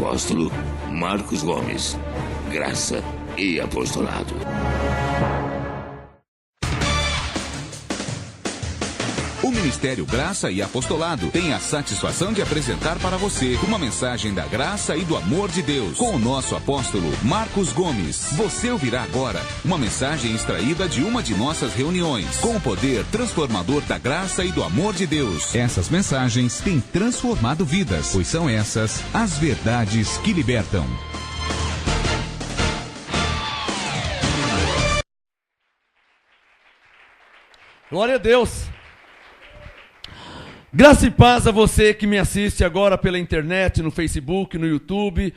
apóstolo Marcos Gomes. Graça e apostolado. O Ministério Graça e Apostolado tem a satisfação de apresentar para você uma mensagem da graça e do amor de Deus com o nosso apóstolo Marcos Gomes. Você ouvirá agora uma mensagem extraída de uma de nossas reuniões com o poder transformador da graça e do amor de Deus. Essas mensagens têm transformado vidas, pois são essas as verdades que libertam. Glória a Deus. Graça e paz a você que me assiste agora pela internet, no Facebook, no YouTube,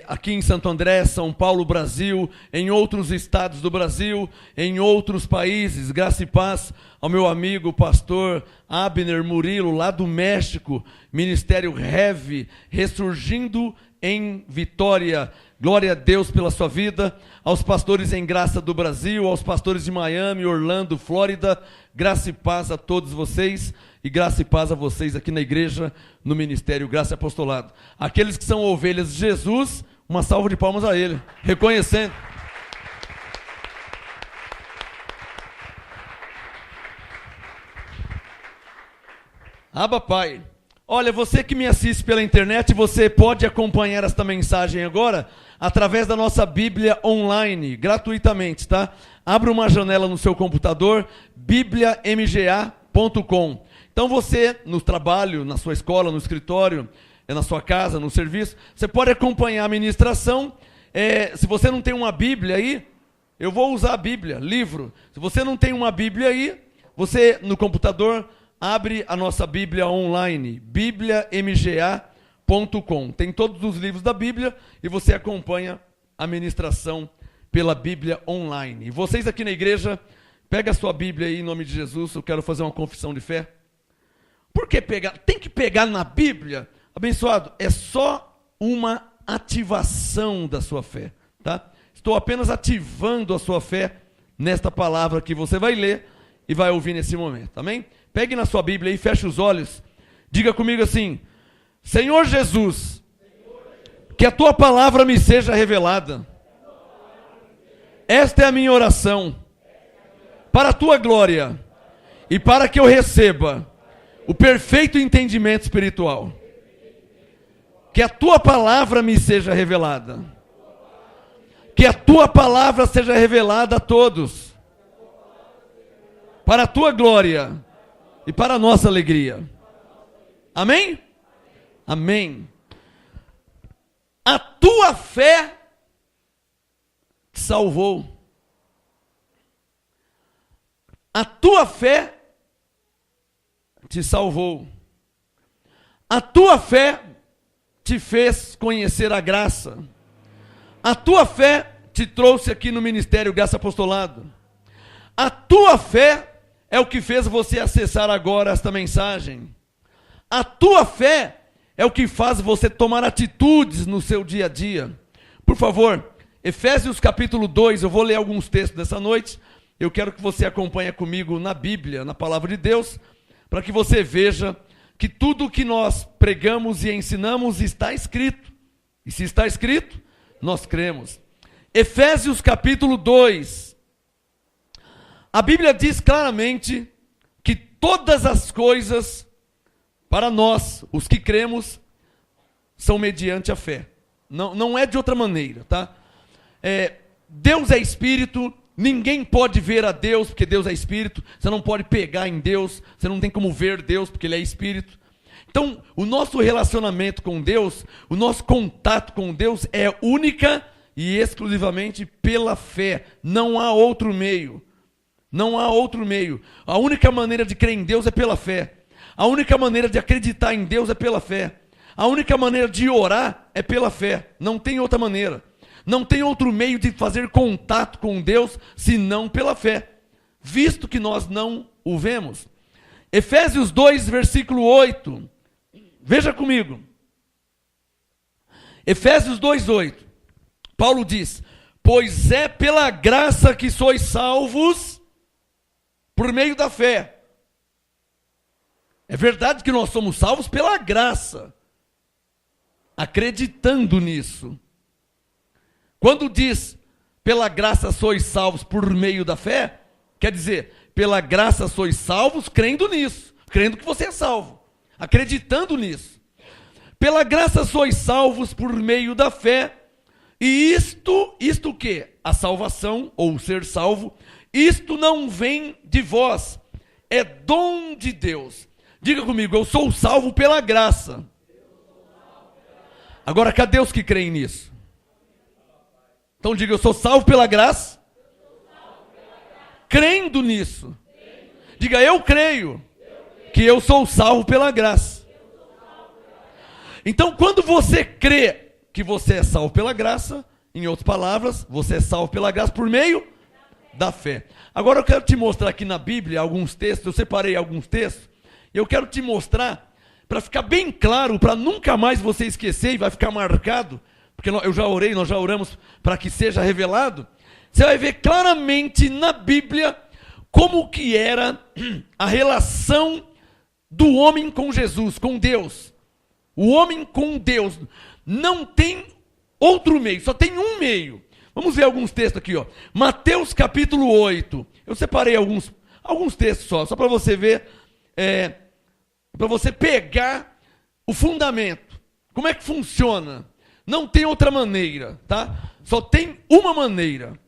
aqui em Santo André, São Paulo, Brasil, em outros estados do Brasil, em outros países. Graça e paz ao meu amigo pastor Abner Murilo, lá do México, Ministério Heavy, ressurgindo em vitória. Glória a Deus pela sua vida. Aos pastores em graça do Brasil, aos pastores de Miami, Orlando, Flórida, graça e paz a todos vocês. E graça e paz a vocês aqui na igreja, no Ministério Graça e Apostolado. Aqueles que são ovelhas de Jesus, uma salva de palmas a ele, reconhecendo. Abba, Pai. Olha, você que me assiste pela internet, você pode acompanhar esta mensagem agora através da nossa Bíblia online, gratuitamente, tá? Abra uma janela no seu computador, bibliamga.com. Então você, no trabalho, na sua escola, no escritório, na sua casa, no serviço, você pode acompanhar a ministração. Se você não tem uma Bíblia aí, eu vou usar a Bíblia, livro. Se você não tem uma Bíblia aí, você no computador abre a nossa Bíblia online, bibliamga.com. Tem todos os livros da Bíblia e você acompanha a ministração pela Bíblia online. E vocês aqui na igreja, pega a sua Bíblia aí em nome de Jesus, eu quero fazer uma confissão de fé. Por que pegar? Tem que pegar na Bíblia, abençoado, é só uma ativação da sua fé, tá? Estou apenas ativando a sua fé nesta palavra que você vai ler e vai ouvir nesse momento, amém? Pegue na sua Bíblia e feche os olhos, diga comigo assim: Senhor Jesus, que a tua palavra me seja revelada. Esta é a minha oração, para a tua glória e para que eu receba o perfeito entendimento espiritual. Que a tua palavra me seja revelada. Que a tua palavra seja revelada a todos. Para a tua glória e para a nossa alegria. Amém? Amém. A tua fé te salvou. A tua fé te salvou. A tua fé te fez conhecer a graça. A tua fé te trouxe aqui no Ministério Graça e Apostolado. A tua fé é o que fez você acessar agora esta mensagem. A tua fé é o que faz você tomar atitudes no seu dia a dia. Por favor, Efésios capítulo 2, eu vou ler alguns textos dessa noite. Eu quero que você acompanhe comigo na Bíblia, na Palavra de Deus, para que você veja que tudo o que nós pregamos e ensinamos está escrito. E se está escrito, nós cremos. Efésios capítulo 2. A Bíblia diz claramente que todas as coisas, para nós, os que cremos, são mediante a fé. Não é de outra maneira, tá? Deus é Espírito. Ninguém pode ver a Deus, porque Deus é Espírito. Você não pode pegar em Deus. Você não tem como ver Deus, porque Ele é Espírito. Então, o nosso relacionamento com Deus, o nosso contato com Deus é única e exclusivamente pela fé. Não há outro meio. Não há outro meio. A única maneira de crer em Deus é pela fé. A única maneira de acreditar em Deus é pela fé. A única maneira de orar é pela fé. Não tem outra maneira. Não tem outro meio de fazer contato com Deus, senão pela fé, visto que nós não o vemos. Efésios 2, versículo 8. Veja comigo. Efésios 2, 8. Paulo diz: pois é pela graça que sois salvos, por meio da fé. É verdade que nós somos salvos pela graça. acreditando nisso. Quando diz, pela graça sois salvos por meio da fé, quer dizer, pela graça sois salvos crendo nisso, crendo que você é salvo, acreditando nisso. Pela graça sois salvos por meio da fé, e isto o quê? A salvação, ou ser salvo, isto não vem de vós, é dom de Deus. Diga comigo, eu sou salvo pela graça. Agora, cadê os que creem nisso? Então diga, eu sou salvo pela graça, crendo nisso. Diga, eu creio que eu sou salvo pela graça. Então, quando você crê que você é salvo pela graça, em outras palavras, você é salvo pela graça por meio da fé. Agora eu quero te mostrar aqui na Bíblia alguns textos, eu separei alguns textos, e eu quero te mostrar, para ficar bem claro, para nunca mais você esquecer, e vai ficar marcado, porque eu já orei, nós já oramos para que seja revelado. Você vai ver claramente na Bíblia como que era a relação do homem com Jesus, com Deus. O homem com Deus não tem outro meio, só tem um meio. Vamos ver alguns textos aqui, ó. Mateus capítulo 8. Eu separei alguns textos só para você ver, para você pegar o fundamento. Como é que funciona? Não tem outra maneira, tá? Só tem uma maneira.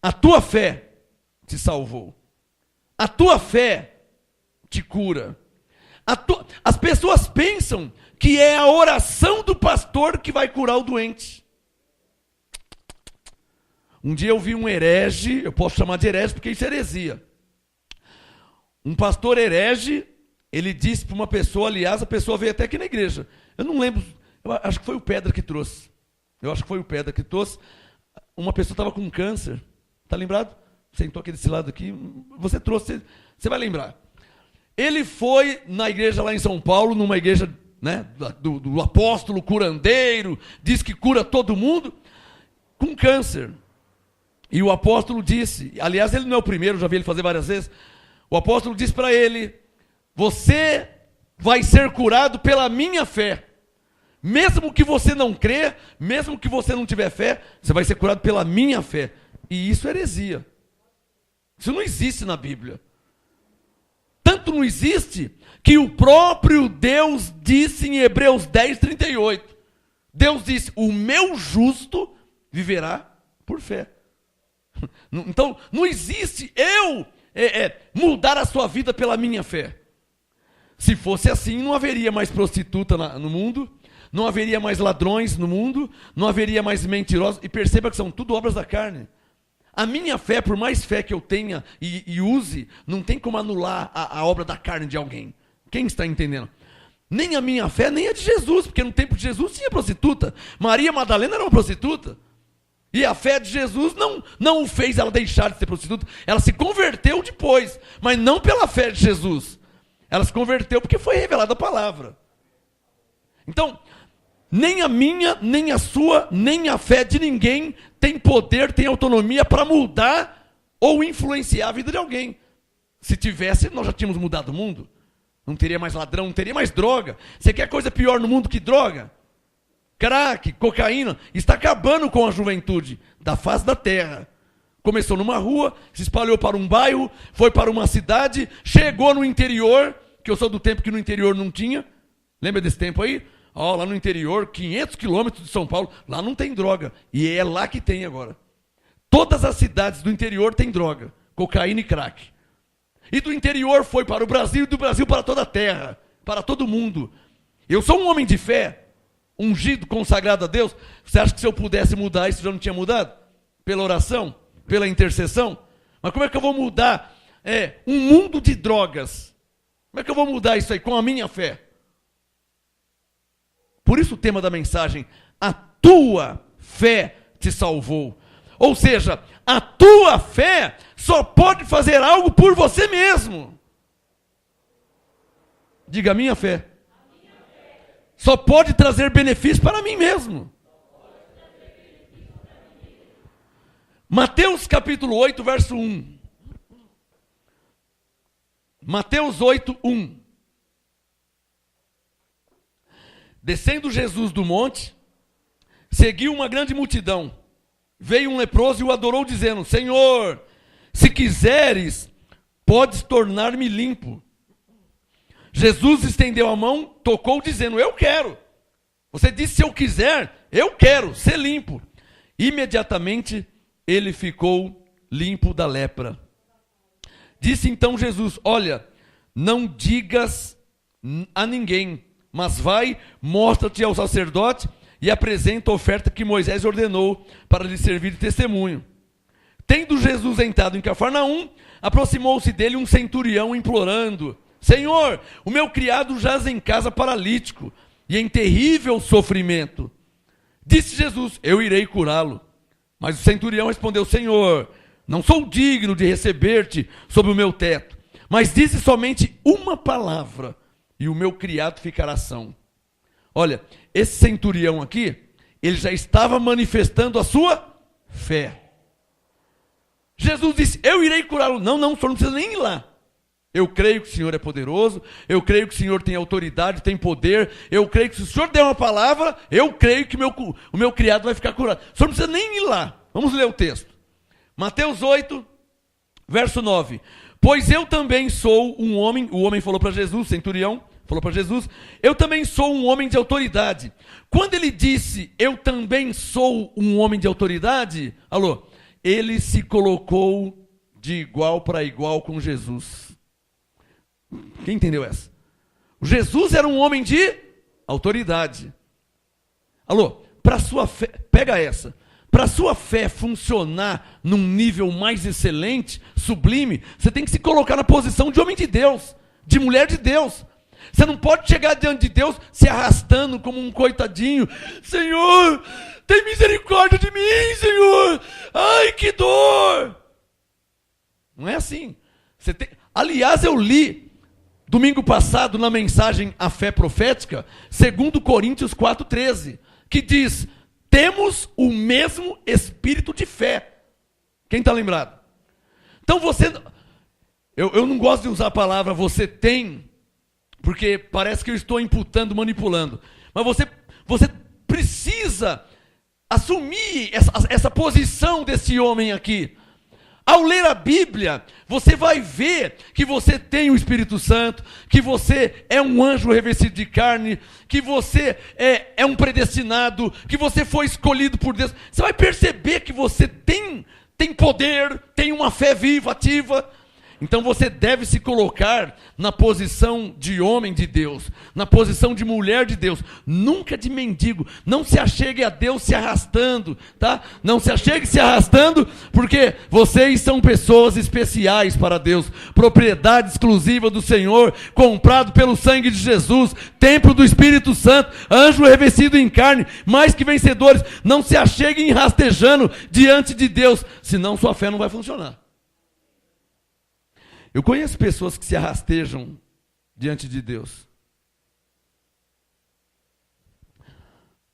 A tua fé te salvou. A tua fé te cura. As pessoas pensam que é a oração do pastor que vai curar o doente. Um dia eu vi um herege, eu posso chamar de herege porque isso é heresia. Um pastor herege, ele disse para uma pessoa, aliás, a pessoa veio até aqui na igreja. Eu não lembro, eu acho que foi o Pedra que trouxe. Uma pessoa estava com câncer, tá lembrado? Sentou aqui desse lado aqui, você trouxe, você vai lembrar. Ele foi na igreja lá em São Paulo, numa igreja, né, do apóstolo curandeiro, diz que cura todo mundo, com câncer. E o apóstolo disse, aliás, ele não é o primeiro, já vi ele fazer várias vezes. O apóstolo disse para ele, você vai ser curado pela minha fé. Mesmo que você não crê, mesmo que você não tiver fé, você vai ser curado pela minha fé. E isso é heresia. Isso não existe na Bíblia. Tanto não existe, que o próprio Deus disse em Hebreus 10:38. Deus disse, o meu justo viverá por fé. Então, não existe eu mudar a sua vida pela minha fé. Se fosse assim, não haveria mais prostituta no mundo, não haveria mais ladrões no mundo, não haveria mais mentirosos. E perceba que são tudo obras da carne. A minha fé, por mais fé que eu tenha e use, não tem como anular a obra da carne de alguém. Quem está entendendo? Nem a minha fé, nem a de Jesus, porque no tempo de Jesus tinha prostituta. Maria Madalena era uma prostituta. E a fé de Jesus não o fez ela deixar de ser prostituta. Ela se converteu depois, mas não pela fé de Jesus. Ela se converteu porque foi revelada a palavra. Então, nem a minha, nem a sua, nem a fé de ninguém tem poder, tem autonomia para mudar ou influenciar a vida de alguém. Se tivesse, nós já tínhamos mudado o mundo. Não teria mais ladrão, não teria mais droga. Você quer coisa pior no mundo que droga? Crack, cocaína, está acabando com a juventude da face da terra. Começou numa rua, se espalhou para um bairro, foi para uma cidade, chegou no interior, que eu sou do tempo que no interior não tinha. Lembra desse tempo aí? Lá no interior, 500 quilômetros de São Paulo, lá não tem droga. E é lá que tem agora. Todas as cidades do interior têm droga, cocaína e crack. E do interior foi para o Brasil, e do Brasil para toda a terra, para todo mundo. Eu sou um homem de fé, ungido, consagrado a Deus. Você acha que se eu pudesse mudar isso, já não tinha mudado? Pela oração? Pela intercessão? Mas como é que eu vou mudar um mundo de drogas? Como é que eu vou mudar isso aí? Com a minha fé. Por isso o tema da mensagem, a tua fé te salvou. Ou seja, a tua fé só pode fazer algo por você mesmo. Diga, a minha fé só pode trazer benefício para mim mesmo. Mateus capítulo 8, verso 1. Mateus 8, 1. Descendo Jesus do monte, seguiu uma grande multidão. Veio um leproso e o adorou, dizendo: Senhor, se quiseres, podes tornar-me limpo. Jesus estendeu a mão, tocou, dizendo: eu quero. Você disse: se eu quiser, eu quero ser limpo. Imediatamente ele ficou limpo da lepra. Disse então Jesus: olha, não digas a ninguém, mas vai, mostra-te ao sacerdote e apresenta a oferta que Moisés ordenou para lhe servir de testemunho. Tendo Jesus entrado em Cafarnaum, aproximou-se dele um centurião implorando: Senhor, o meu criado jaz em casa paralítico e em terrível sofrimento. Disse Jesus: eu irei curá-lo. Mas o centurião respondeu: Senhor, não sou digno de receber-te sob o meu teto, mas disse somente uma palavra e o meu criado ficará são. Olha, esse centurião aqui, ele já estava manifestando a sua fé. Jesus disse: eu irei curá-lo. Não, o senhor não precisa nem ir lá. Eu creio que o Senhor é poderoso, eu creio que o Senhor tem autoridade, tem poder, eu creio que se o Senhor der uma palavra, eu creio que o meu criado vai ficar curado. O senhor não precisa nem ir lá. Vamos ler o texto. Mateus 8, verso 9. Pois eu também sou um homem, o homem falou para Jesus, o centurião falou para Jesus, eu também sou um homem de autoridade. Quando ele disse, eu também sou um homem de autoridade, ele se colocou de igual para igual com Jesus. Quem entendeu essa? Jesus era um homem de autoridade. Para sua fé, pega essa. Para sua fé funcionar num nível mais excelente, sublime, você tem que se colocar na posição de homem de Deus, de mulher de Deus. Você não pode chegar diante de Deus se arrastando como um coitadinho. Senhor, tem misericórdia de mim, Senhor. Ai, que dor. Não é assim. Aliás, eu li domingo passado, na mensagem A Fé Profética, 2 Coríntios 4,13, que diz: temos o mesmo espírito de fé. Quem está lembrado? Então você... Eu não gosto de usar a palavra você tem, porque parece que eu estou imputando, manipulando. Mas você precisa assumir essa posição desse homem aqui. Ao ler a Bíblia, você vai ver que você tem o Espírito Santo, que você é um anjo revestido de carne, que você é um predestinado, que você foi escolhido por Deus. Você vai perceber que você tem poder, tem uma fé viva, ativa. Então você deve se colocar na posição de homem de Deus, na posição de mulher de Deus, nunca de mendigo. Não se achegue a Deus se arrastando, tá? Não se achegue se arrastando, porque vocês são pessoas especiais para Deus, propriedade exclusiva do Senhor, comprado pelo sangue de Jesus, templo do Espírito Santo, anjo revestido em carne, mais que vencedores. Não se acheguem rastejando diante de Deus, senão sua fé não vai funcionar. Eu conheço pessoas que se arrastejam diante de Deus.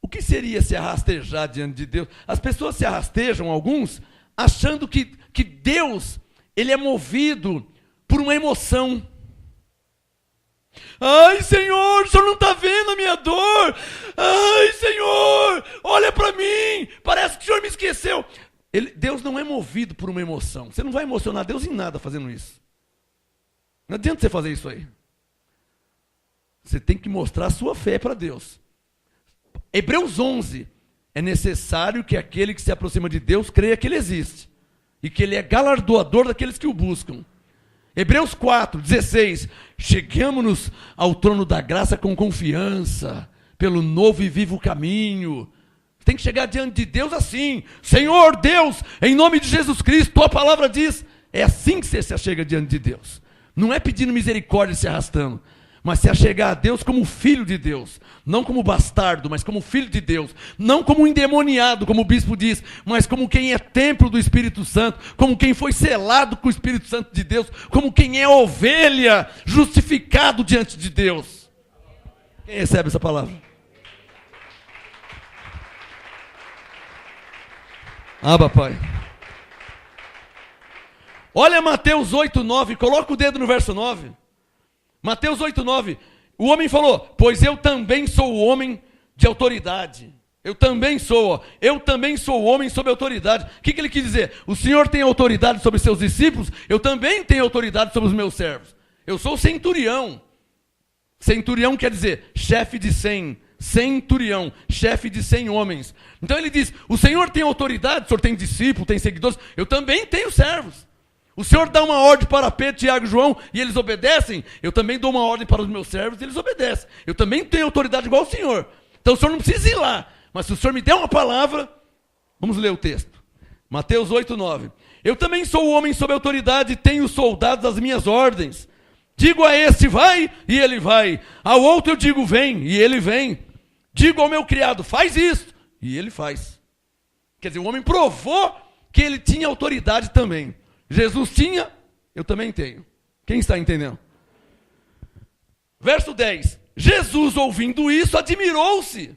O que seria se arrastejar diante de Deus? As pessoas se arrastejam, alguns, achando que Deus, ele é movido por uma emoção. Ai, Senhor, o Senhor não está vendo a minha dor. Ai, Senhor, olha para mim, parece que o Senhor me esqueceu. Deus não é movido por uma emoção. Você não vai emocionar Deus em nada fazendo isso. Não adianta você fazer isso aí. Você tem que mostrar a sua fé para Deus. Hebreus 11. É necessário que aquele que se aproxima de Deus creia que Ele existe. E que Ele é galardoador daqueles que o buscam. Hebreus 4, 16. Cheguemos-nos ao trono da graça com confiança, pelo novo e vivo caminho. Tem que chegar diante de Deus assim. Senhor Deus, em nome de Jesus Cristo, tua palavra diz. É assim que você se achega diante de Deus. Não é pedindo misericórdia e se arrastando, mas se achegar a Deus como filho de Deus. Não como bastardo, mas como filho de Deus. Não como um endemoniado, como o bispo diz, mas como quem é templo do Espírito Santo, como quem foi selado com o Espírito Santo de Deus, como quem é ovelha, justificado diante de Deus. Quem recebe essa palavra? Pai. Olha Mateus 8, 9, coloca o dedo no verso 9. Mateus 8, 9. O homem falou, pois eu também sou o homem de autoridade. Eu também sou homem sob autoridade. O que ele quis dizer? O Senhor tem autoridade sobre seus discípulos, eu também tenho autoridade sobre os meus servos. Eu sou centurião. Centurião quer dizer chefe de 100. Centurião, chefe de 100 homens. Então ele diz, o Senhor tem autoridade, o Senhor tem discípulos, tem seguidores, eu também tenho servos. O Senhor dá uma ordem para Pedro, Tiago e João e eles obedecem, eu também dou uma ordem para os meus servos e eles obedecem. Eu também tenho autoridade igual ao Senhor. Então o Senhor não precisa ir lá, mas se o Senhor me der uma palavra, vamos ler o texto. Mateus 8:9. Eu também sou o homem sob autoridade e tenho soldados às minhas ordens. Digo a este, vai, e ele vai. Ao outro eu digo, vem, e ele vem. Digo ao meu criado, faz isso, e ele faz. Quer dizer, o homem provou que ele tinha autoridade também. Jesus tinha, eu também tenho. Quem está entendendo? Verso 10. Jesus, ouvindo isso, admirou-se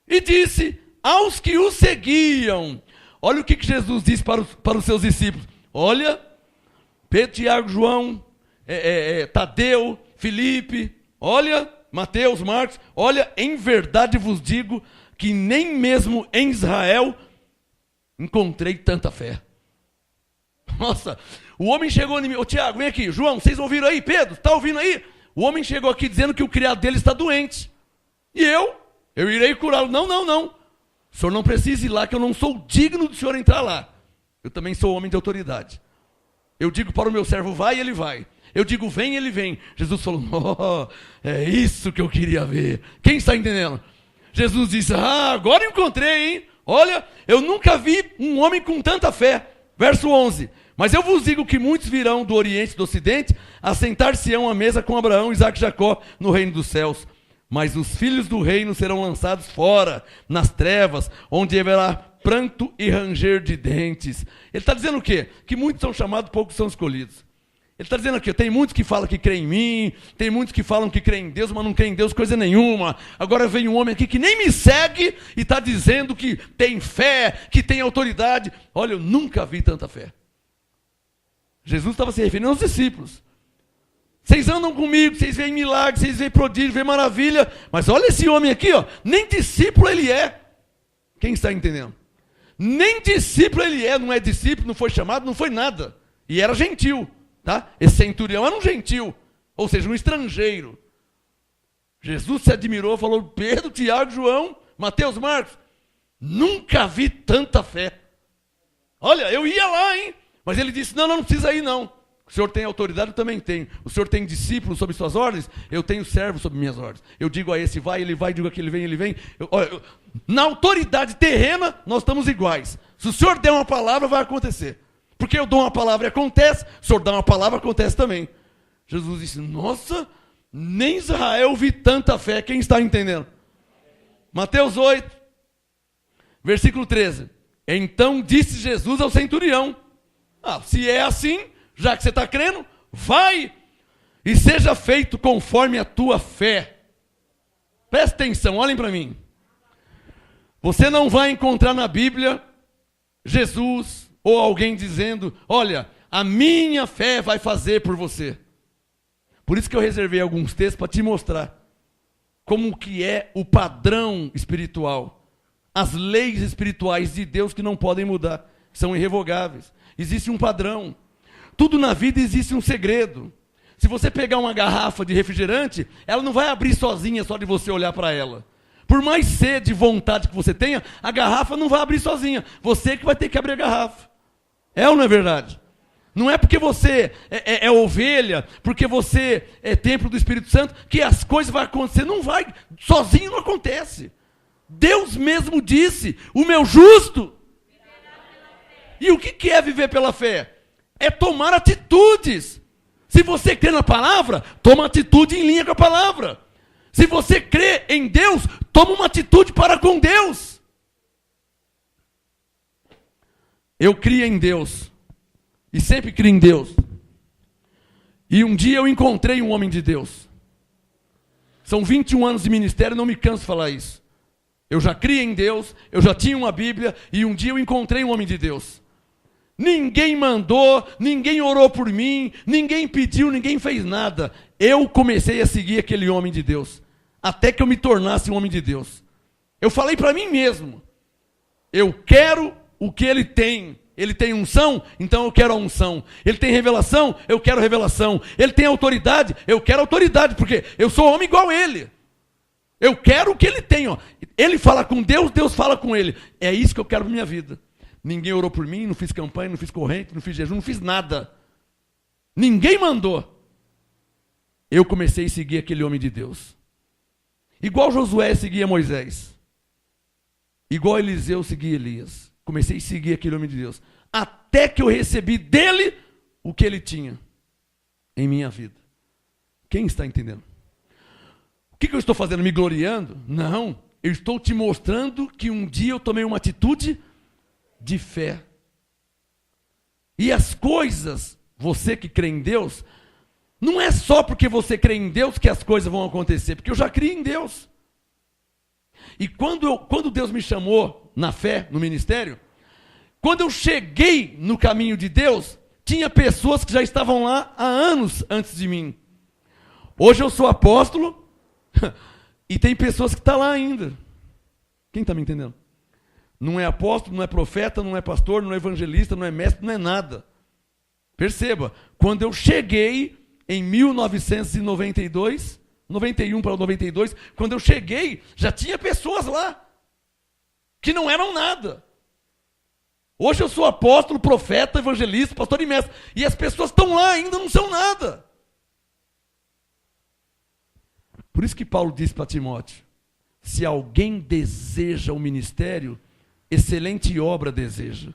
e disse aos que o seguiam. Olha o que Jesus disse para os seus discípulos. Olha, Pedro, Tiago, João, Tadeu, Filipe, olha, Mateus, Marcos, olha, em verdade vos digo que nem mesmo em Israel encontrei tanta fé. Nossa, o homem chegou em mim, ô Tiago, vem aqui, João, vocês ouviram aí? Pedro, está ouvindo aí? O homem chegou aqui dizendo que o criado dele está doente. E eu irei curá-lo. Não. O senhor não precisa ir lá, que eu não sou digno do senhor entrar lá. Eu também sou homem de autoridade. Eu digo para o meu servo, vai, ele vai. Eu digo, vem, ele vem. Jesus falou, oh, é isso que eu queria ver. Quem está entendendo? Jesus disse, agora encontrei, hein? Olha, eu nunca vi um homem com tanta fé. Verso 11. Mas eu vos digo que muitos virão do Oriente e do Ocidente, assentar-se-ão à mesa com Abraão, Isaque e Jacó no reino dos céus. Mas os filhos do reino serão lançados fora, nas trevas, onde haverá pranto e ranger de dentes. Ele está dizendo o quê? Que muitos são chamados, poucos são escolhidos. Ele está dizendo aqui, tem muitos que falam que creem em mim, tem muitos que falam que creem em Deus, mas não creem em Deus coisa nenhuma. Agora vem um homem aqui que nem me segue e está dizendo que tem fé, que tem autoridade. Olha, eu nunca vi tanta fé. Jesus estava se referindo aos discípulos. Vocês andam comigo, vocês veem milagres, vocês veem prodígio, veem maravilha, mas olha esse homem aqui, ó, nem discípulo ele é. Quem está entendendo? Nem discípulo ele é, não é discípulo, não foi chamado, não foi nada. E era gentil. Tá? Esse centurião era um gentil, ou seja, um estrangeiro. Jesus se admirou, falou, Pedro, Tiago, João, Mateus, Marcos, nunca vi tanta fé. Olha, eu ia lá, hein? Mas ele disse, não precisa ir não. O senhor tem autoridade, eu também tenho. O senhor tem discípulos sob suas ordens, eu tenho servos sob minhas ordens. Eu digo a esse vai, ele vai, digo a aquele vem, ele vem. Na autoridade terrena, nós estamos iguais. Se o senhor der uma palavra, vai acontecer. Porque eu dou uma palavra e acontece, o senhor dá uma palavra, acontece também. Jesus disse, nossa, nem Israel vi tanta fé. Quem está entendendo? Mateus 8, versículo 13. Então disse Jesus ao centurião, se é assim, já que você está crendo, vai e seja feito conforme a tua fé. Presta atenção, olhem para mim. Você não vai encontrar na Bíblia Jesus ou alguém dizendo, olha, a minha fé vai fazer por você. Por isso que eu reservei alguns textos para te mostrar como que é o padrão espiritual. As leis espirituais de Deus que não podem mudar, são irrevogáveis. Existe um padrão. Tudo na vida existe um segredo. Se você pegar uma garrafa de refrigerante, ela não vai abrir sozinha só de você olhar para ela. Por mais sede e vontade que você tenha, a garrafa não vai abrir sozinha. Você que vai ter que abrir a garrafa. É ou não é verdade? Não é porque você é ovelha, porque você é templo do Espírito Santo, que as coisas vão acontecer. Não vai, sozinho não acontece. Deus mesmo disse, o meu justo. E o que é viver pela fé? É tomar atitudes. Se você crê na palavra, toma atitude em linha com a palavra. Se você crê em Deus, toma uma atitude para com Deus. Eu criei em Deus. E sempre criei em Deus. E um dia eu encontrei um homem de Deus. São 21 anos de ministério, não me canso de falar isso. Eu já criei em Deus, eu já tinha uma Bíblia, e um dia eu encontrei um homem de Deus. Ninguém mandou, ninguém orou por mim, ninguém pediu, ninguém fez nada. Eu comecei a seguir aquele homem de Deus, até que eu me tornasse um homem de Deus. Eu falei para mim mesmo, eu quero o que ele tem. Ele tem unção, então eu quero a unção. Ele tem revelação, eu quero revelação. Ele tem autoridade, eu quero autoridade, porque eu sou homem igual a ele. Eu quero o que ele tem. Ó. Ele fala com Deus, Deus fala com ele. É isso que eu quero para minha vida. Ninguém orou por mim, não fiz campanha, não fiz corrente, não fiz jejum, não fiz nada. Ninguém mandou. Eu comecei a seguir aquele homem de Deus. Igual Josué seguia Moisés. Igual Eliseu seguia Elias. Comecei a seguir aquele homem de Deus. Até que eu recebi dele o que ele tinha em minha vida. Quem está entendendo? O que eu estou fazendo? Me gloriando? Não. Eu estou te mostrando que um dia eu tomei uma atitude de fé. E as coisas, você que crê em Deus, não é só porque você crê em Deus que as coisas vão acontecer, porque eu já criei em Deus. E quando Deus me chamou na fé, no ministério, quando eu cheguei no caminho de Deus, tinha pessoas que já estavam lá há anos antes de mim. Hoje eu sou apóstolo e tem pessoas que estão lá ainda. Quem está me entendendo? Não é apóstolo, não é profeta, não é pastor, não é evangelista, não é mestre, não é nada. Perceba, quando eu cheguei em 1992, 91 para 92, quando eu cheguei, já tinha pessoas lá que não eram nada. Hoje eu sou apóstolo, profeta, evangelista, pastor e mestre, e as pessoas estão lá ainda, não são nada. Por isso que Paulo disse para Timóteo, se alguém deseja o ministério, excelente obra deseja.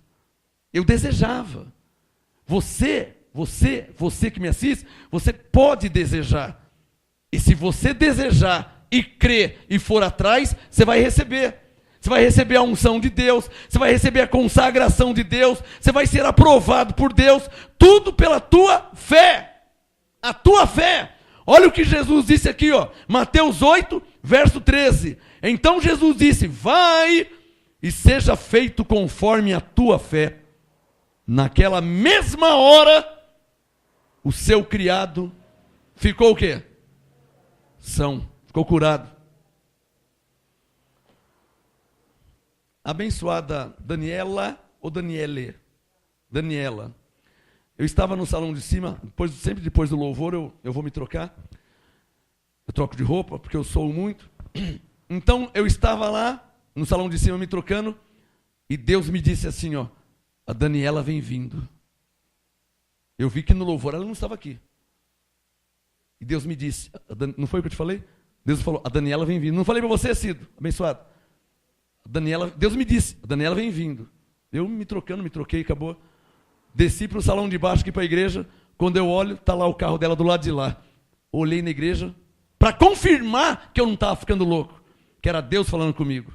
Eu desejava. Você que me assiste, você pode desejar. E se você desejar e crer e for atrás, você vai receber. Você vai receber a unção de Deus, você vai receber a consagração de Deus, você vai ser aprovado por Deus, tudo pela tua fé. A tua fé. Olha o que Jesus disse aqui, ó, Mateus 8, verso 13. Então Jesus disse, vai e seja feito conforme a tua fé. Naquela mesma hora, o seu criado ficou o quê? Ficou curado. Abençoada Daniela ou Daniele? Daniela. Eu estava no salão de cima, sempre depois do louvor eu vou me trocar. Eu troco de roupa, porque eu sou muito. Então eu estava lá, no salão de cima me trocando, e Deus me disse assim, ó, a Daniela vem vindo. Eu vi que no louvor ela não estava aqui. E Deus me disse, não foi o que eu te falei? Deus falou, a Daniela vem vindo. Não falei para você, Cido, abençoado. Deus me disse, a Daniela vem vindo. Eu me troquei, acabou. Desci para o salão de baixo aqui para a igreja. Quando eu olho, está lá o carro dela do lado de lá. Olhei na igreja para confirmar que eu não estava ficando louco, que era Deus falando comigo.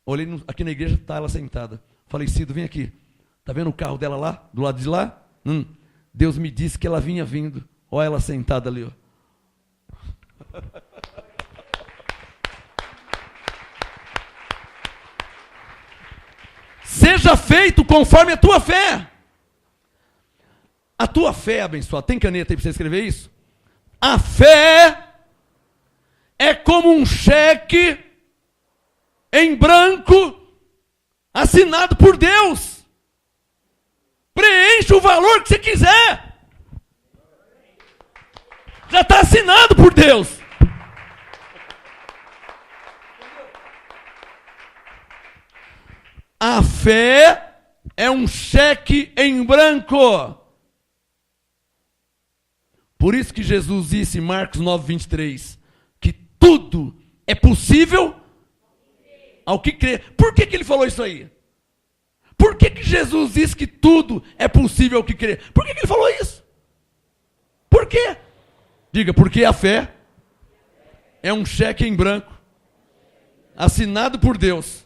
Olhei aqui na igreja, está ela sentada. Falei, Cido, vem aqui. Está vendo o carro dela lá, do lado de lá? Deus me disse que ela vinha vindo. Olha ela sentada ali, ó. Seja feito conforme a tua fé. A tua fé, abençoada. Tem caneta aí para você escrever isso? A fé é como um cheque em branco assinado por Deus. Preencha o valor que você quiser. Já está assinado por Deus. A fé é um cheque em branco. Por isso que Jesus disse em Marcos 9, 23, que tudo é possível ao que crê. Por que ele falou isso aí? Por que Jesus disse que tudo é possível ao que crê? Por que ele falou isso? Por quê? Diga, porque a fé é um cheque em branco, assinado por Deus.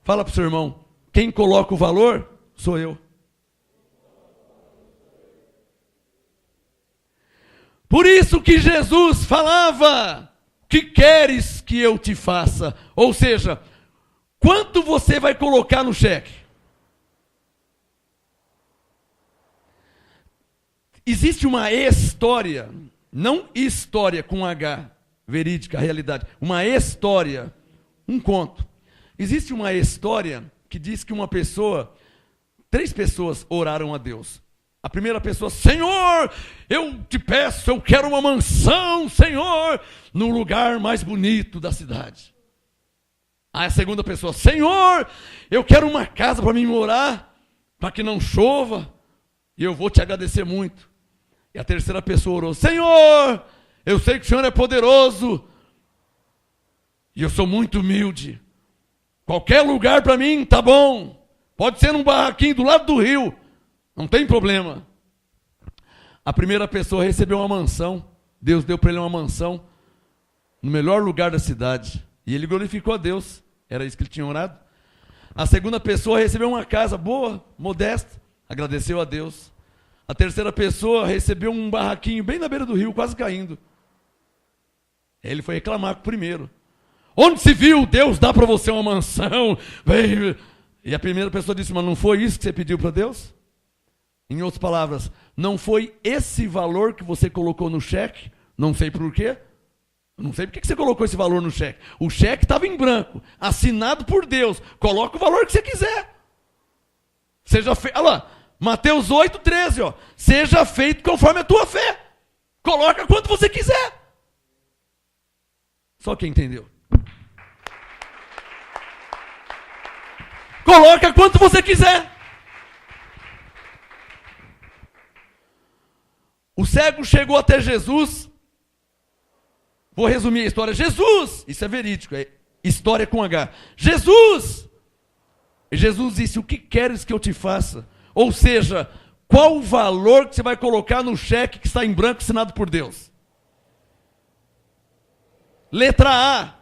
Fala para o seu irmão, quem coloca o valor sou eu. Por isso que Jesus falava, que queres que eu te faça? Ou seja, quanto você vai colocar no cheque? Existe uma história, não história com H, verídica, realidade, uma história, um conto. Existe uma história que diz que três pessoas oraram a Deus. A primeira pessoa: Senhor, eu te peço, eu quero uma mansão, Senhor, no lugar mais bonito da cidade. Aí a segunda pessoa: Senhor, eu quero uma casa para mim morar, para que não chova, e eu vou te agradecer muito. E a terceira pessoa orou: Senhor, eu sei que o Senhor é poderoso, e eu sou muito humilde. Qualquer lugar para mim tá bom. Pode ser num barraquinho do lado do rio, não tem problema. A primeira pessoa recebeu uma mansão. Deus deu para ele uma mansão no melhor lugar da cidade. E ele glorificou a Deus. Era isso que ele tinha orado. A segunda pessoa recebeu uma casa boa, modesta. Agradeceu a Deus. A terceira pessoa recebeu um barraquinho bem na beira do rio, quase caindo. Ele foi reclamar com o primeiro: onde se viu Deus dá para você uma mansão? E a primeira pessoa disse: mas não foi isso que você pediu para Deus? Em outras palavras, não foi esse valor que você colocou no cheque? Não sei por quê. Não sei por que você colocou esse valor no cheque. O cheque estava em branco, assinado por Deus. Coloca o valor que você quiser. Seja feito. Olha lá, Mateus 8,13, ó. Seja feito conforme a tua fé. Coloca quanto você quiser. Só quem entendeu. Coloca quanto você quiser. O cego chegou até Jesus. Vou resumir a história. Jesus, isso é verídico, é história com H. Jesus! E Jesus disse: o que queres que eu te faça? Ou seja, qual o valor que você vai colocar no cheque que está em branco assinado por Deus? Letra A.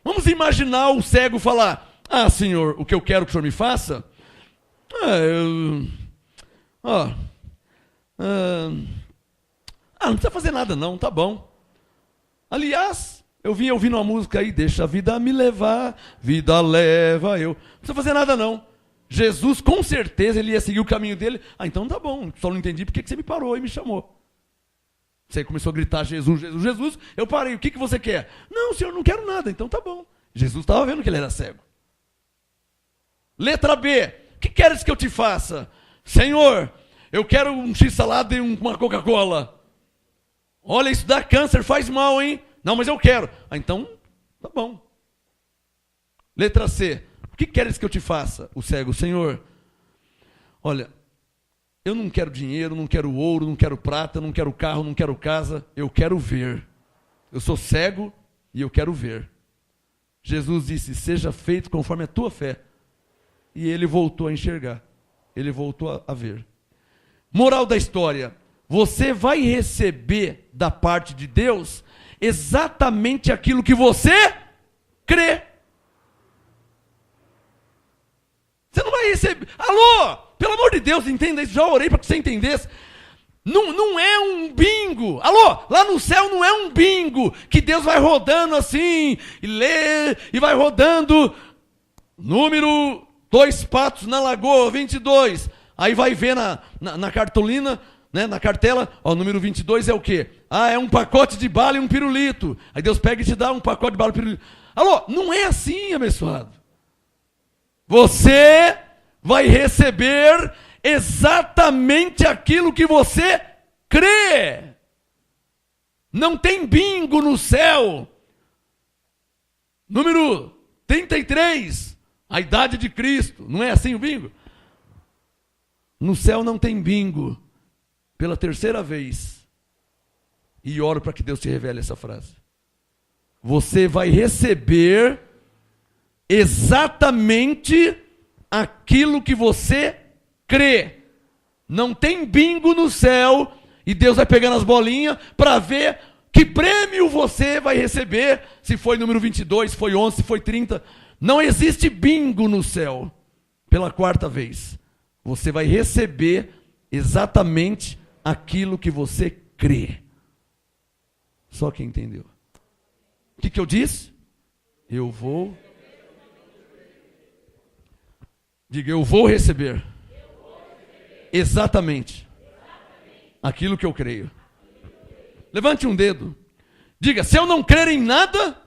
Vamos imaginar o cego falar: ah, Senhor, o que eu quero que o Senhor me faça? Não precisa fazer nada não, tá bom. Aliás, eu vim ouvindo uma música aí: deixa a vida me levar, vida leva eu. Não precisa fazer nada não. Jesus, com certeza, ele ia seguir o caminho dele. Então tá bom, só não entendi porque que você me parou e me chamou. Você começou a gritar: Jesus, Jesus, Jesus. Eu parei: o que você quer? Não, Senhor, não quero nada. Então tá bom. Jesus estava vendo que ele era cego. Letra B. O que queres que eu te faça? Senhor, eu quero um x-salada e uma Coca-Cola. Olha, isso dá câncer, faz mal, hein? Não, mas eu quero. Então, tá bom. Letra C. O que queres que eu te faça? O cego: Senhor, olha, eu não quero dinheiro, não quero ouro, não quero prata, não quero carro, não quero casa. Eu quero ver. Eu sou cego e eu quero ver. Jesus disse: seja feito conforme a tua fé. E ele voltou a enxergar. Ele voltou a ver. Moral da história: você vai receber da parte de Deus exatamente aquilo que você crê. Você não vai receber. Alô, pelo amor de Deus, entenda isso. Já orei para que você entendesse. Não é um bingo. Alô, lá no céu não é um bingo que Deus vai rodando assim e lê e vai rodando. Número 2 patos na lagoa, 22. Aí vai ver na cartolina, né, na cartela, ó, número 22 é o quê? Ah, é um pacote de bala e um pirulito. Aí Deus pega e te dá um pacote de bala e pirulito. Alô, não é assim, abençoado. Você vai receber exatamente aquilo que você crê. Não tem bingo no céu. Número 33, a idade de Cristo. Não é assim o bingo? No céu não tem bingo. Pela terceira vez. E oro para que Deus te revele essa frase. Você vai receber exatamente aquilo que você crê. Não tem bingo no céu e Deus vai pegando as bolinhas para ver que prêmio você vai receber, se foi número 22, se foi 11, se foi 30. Não existe bingo no céu. Pela quarta vez, você vai receber exatamente aquilo que você crê. Só quem entendeu. O que eu disse? Eu vou. Diga: eu vou receber. Exatamente aquilo que eu creio. Levante um dedo. Diga, se eu não crer em nada,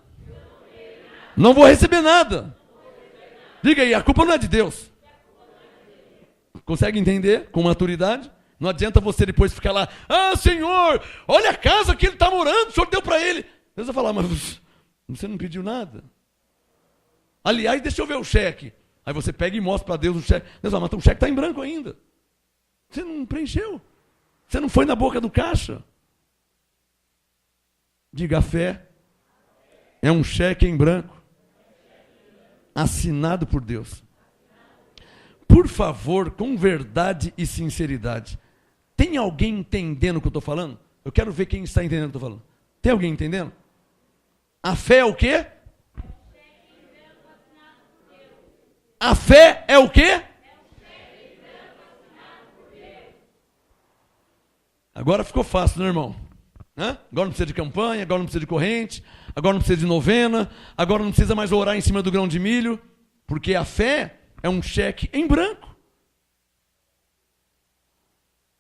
não vou receber nada. Diga aí, a culpa não é de Deus. Consegue entender com maturidade? Não adianta você depois ficar lá, ah, Senhor, olha a casa que ele está morando, o Senhor deu para ele. Deus vai falar, mas você não pediu nada. Aliás, deixa eu ver o cheque. Aí você pega e mostra para Deus o cheque. Deus vai, mas o cheque está em branco ainda. Você não preencheu. Você não foi na boca do caixa. Diga, a fé é um cheque em branco, assinado por Deus. Por favor, com verdade e sinceridade. Tem alguém entendendo o que eu estou falando? Eu quero ver quem está entendendo o que eu estou falando. Tem alguém entendendo? A fé é o quê? A fé é o quê? Agora ficou fácil, né, irmão? Agora não precisa de campanha, agora não precisa de corrente, agora não precisa de novena, agora não precisa mais orar em cima do grão de milho, porque a fé é um cheque em branco.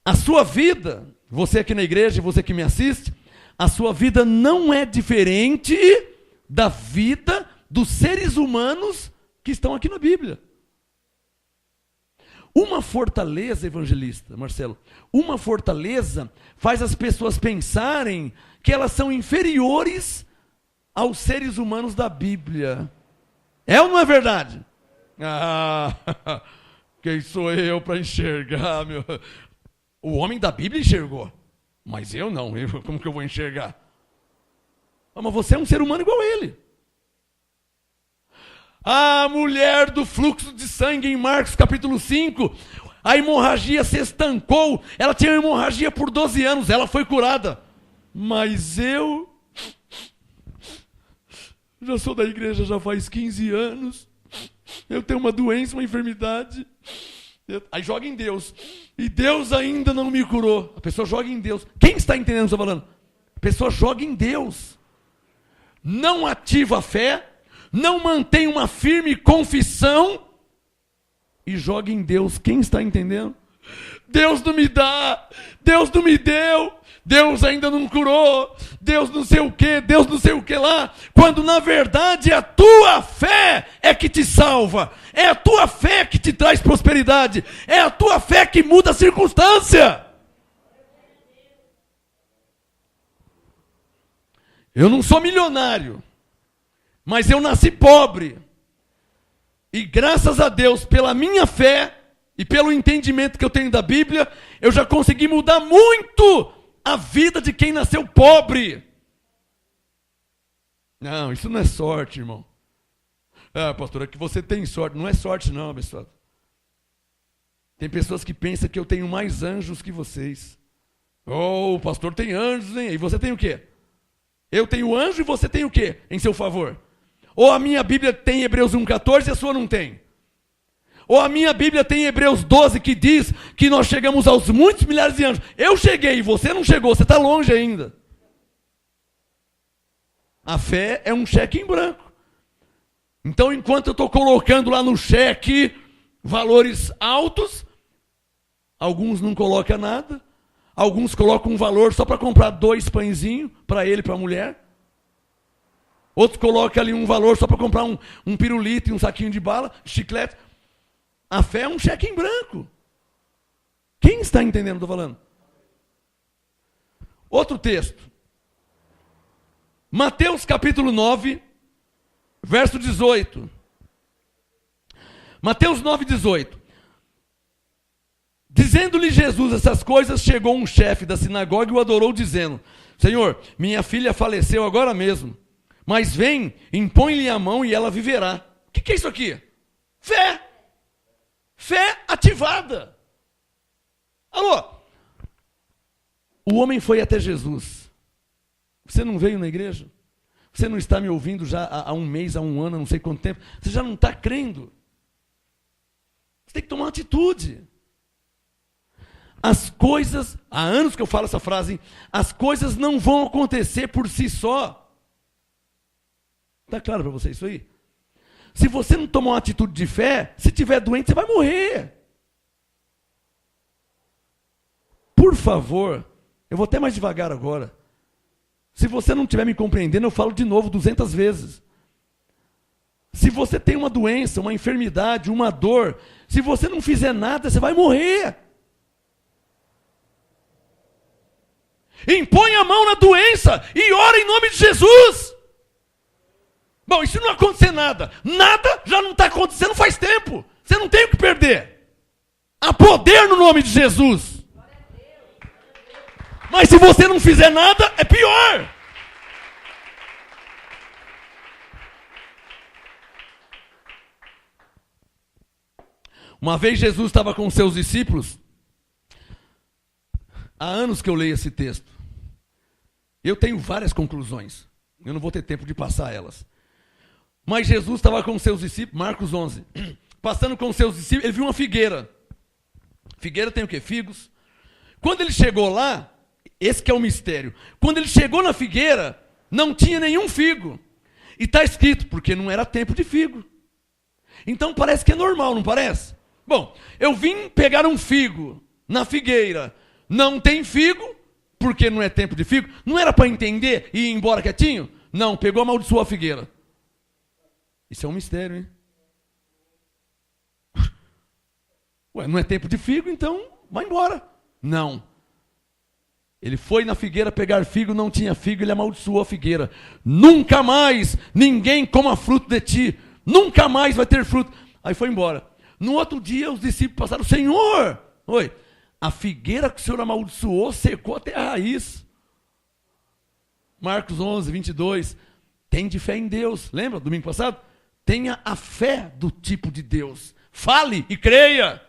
A sua vida, você aqui na igreja, você que me assiste, a sua vida não é diferente da vida dos seres humanos que estão aqui na Bíblia. Uma fortaleza, evangelista, Marcelo, uma fortaleza faz as pessoas pensarem que elas são inferiores aos seres humanos da Bíblia. É ou não é verdade? Ah, quem sou eu para enxergar, meu? O homem da Bíblia enxergou, mas eu não, como que eu vou enxergar? Ah, mas você é um ser humano igual a ele. A mulher do fluxo de sangue em Marcos capítulo 5, a hemorragia se estancou, ela tinha hemorragia por 12 anos, ela foi curada. Mas eu já sou da igreja já faz 15 anos, eu tenho uma doença, uma enfermidade, aí joga em Deus, e Deus ainda não me curou. A pessoa joga em Deus. Quem está entendendo o que eu estou falando? A pessoa joga em Deus, não ativa a fé, não mantém uma firme confissão e joga em Deus. Quem está entendendo? Deus não me dá, Deus não me deu, Deus ainda não curou, Deus não sei o que, Deus não sei o que lá, quando na verdade a tua fé é que te salva, é a tua fé que te traz prosperidade, é a tua fé que muda a circunstância. Eu não sou milionário, mas eu nasci pobre. E graças a Deus, pela minha fé e pelo entendimento que eu tenho da Bíblia, eu já consegui mudar muito a vida de quem nasceu pobre. Não, isso não é sorte, irmão. Ah, pastor, é que você tem sorte. Não é sorte não, abençoado. Tem pessoas que pensam que eu tenho mais anjos que vocês. Oh, o pastor tem anjos, hein? E você tem o quê? Eu tenho anjo e você tem o quê em seu favor? Ou a minha Bíblia tem Hebreus 1,14 e a sua não tem? Ou a minha Bíblia tem Hebreus 12 que diz que nós chegamos aos muitos milhares de anjos. Eu cheguei, você não chegou, você está longe ainda. A fé é um cheque em branco. Então, enquanto eu estou colocando lá no cheque valores altos, alguns não colocam nada, alguns colocam um valor só para comprar 2 pãezinhos para ele e para a mulher. Outros colocam ali um valor só para comprar um pirulito e um saquinho de bala, chiclete. A fé é um cheque em branco. Quem está entendendo o que eu estou falando? Outro texto. Mateus capítulo 9, verso 18. Mateus 9, 18. Dizendo-lhe Jesus essas coisas, chegou um chefe da sinagoga e o adorou, dizendo: Senhor, minha filha faleceu agora mesmo, mas vem, impõe-lhe a mão e ela viverá. O que é isso aqui? Fé. Fé ativada. Alô? O homem foi até Jesus. Você não veio na igreja? Você não está me ouvindo já há um mês, há um ano, não sei quanto tempo. Você já não está crendo. Você tem que tomar uma atitude. As coisas, há anos que eu falo essa frase, as coisas não vão acontecer por si só. Está claro para você isso aí? Se você não tomar uma atitude de fé, se tiver doente, você vai morrer. por favor, eu vou até mais devagar agora. Se você não estiver me compreendendo, eu falo de novo 200 vezes. Se você tem uma doença, uma enfermidade, uma dor, se você não fizer nada, você vai morrer. Impõe a mão na doença e ora em nome de Jesus. Bom, e se não acontecer nada? Nada já não está acontecendo faz tempo. Você não tem o que perder. Há poder no nome de Jesus. Mas se você não fizer nada, é pior. Uma vez Jesus estava com seus discípulos. Há anos que eu leio esse texto. Eu tenho várias conclusões. Eu não vou ter tempo de passar elas. Mas Jesus estava com seus discípulos, Marcos 11. Passando com seus discípulos, ele viu uma figueira. Figueira tem o quê? Figos. Quando ele chegou lá, esse que é o mistério. Quando ele chegou na figueira, não tinha nenhum figo. E está escrito, porque não era tempo de figo. Então parece que é normal, não parece? Bom, eu vim pegar um figo na figueira. Não tem figo, porque não é tempo de figo. Não era para entender e ir embora quietinho? Não, pegou, amaldiçoou a figueira. Isso é um mistério, hein? Ué, não é tempo de figo, então vai embora. Não. Ele foi na figueira pegar figo, não tinha figo, ele amaldiçoou a figueira. Nunca mais ninguém coma fruto de ti. Nunca mais vai ter fruto. Aí foi embora. No outro dia, os discípulos passaram, Senhor, oi, a figueira que o Senhor amaldiçoou secou até a raiz. Marcos 11, 22. Tem de fé em Deus. Lembra, domingo passado? Tenha a fé do tipo de Deus. Fale e creia.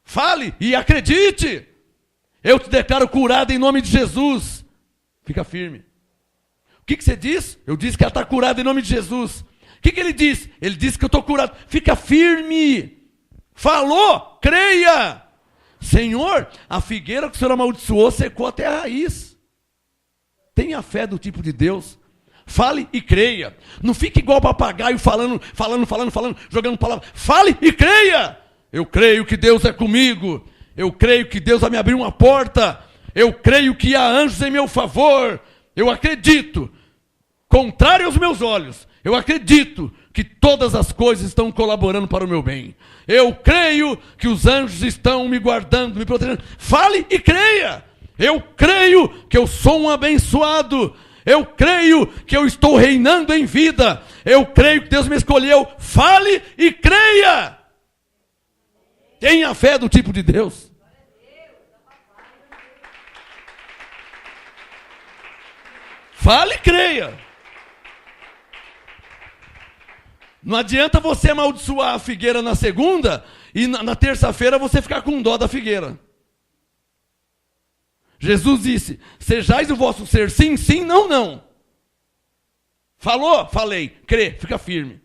Fale e acredite. Eu te declaro curado em nome de Jesus. Fica firme. O que você diz? Eu disse que ela está curada em nome de Jesus. O que ele disse? Ele disse que eu estou curado. Fica firme. Falou, creia. Senhor, a figueira que o Senhor amaldiçoou secou até a raiz. Tenha fé do tipo de Deus. Fale e creia. Não fique igual papagaio falando, jogando palavras. Fale e creia. Eu creio que Deus é comigo. Eu creio que Deus vai me abrir uma porta. Eu creio que há anjos em meu favor. Eu acredito. Contrário aos meus olhos, eu acredito que todas as coisas estão colaborando para o meu bem. Eu creio que os anjos estão me guardando, me protegendo. Fale e creia. Eu creio que eu sou um abençoado. Eu creio que eu estou reinando em vida. Eu creio que Deus me escolheu. Fale e creia. Tenha fé do tipo de Deus. Fale e creia. Não adianta você amaldiçoar a figueira na segunda e na terça-feira você ficar com dó da figueira. Jesus disse, sejais o vosso ser sim, sim, não, não. Falou? Falei. Crê, fica firme.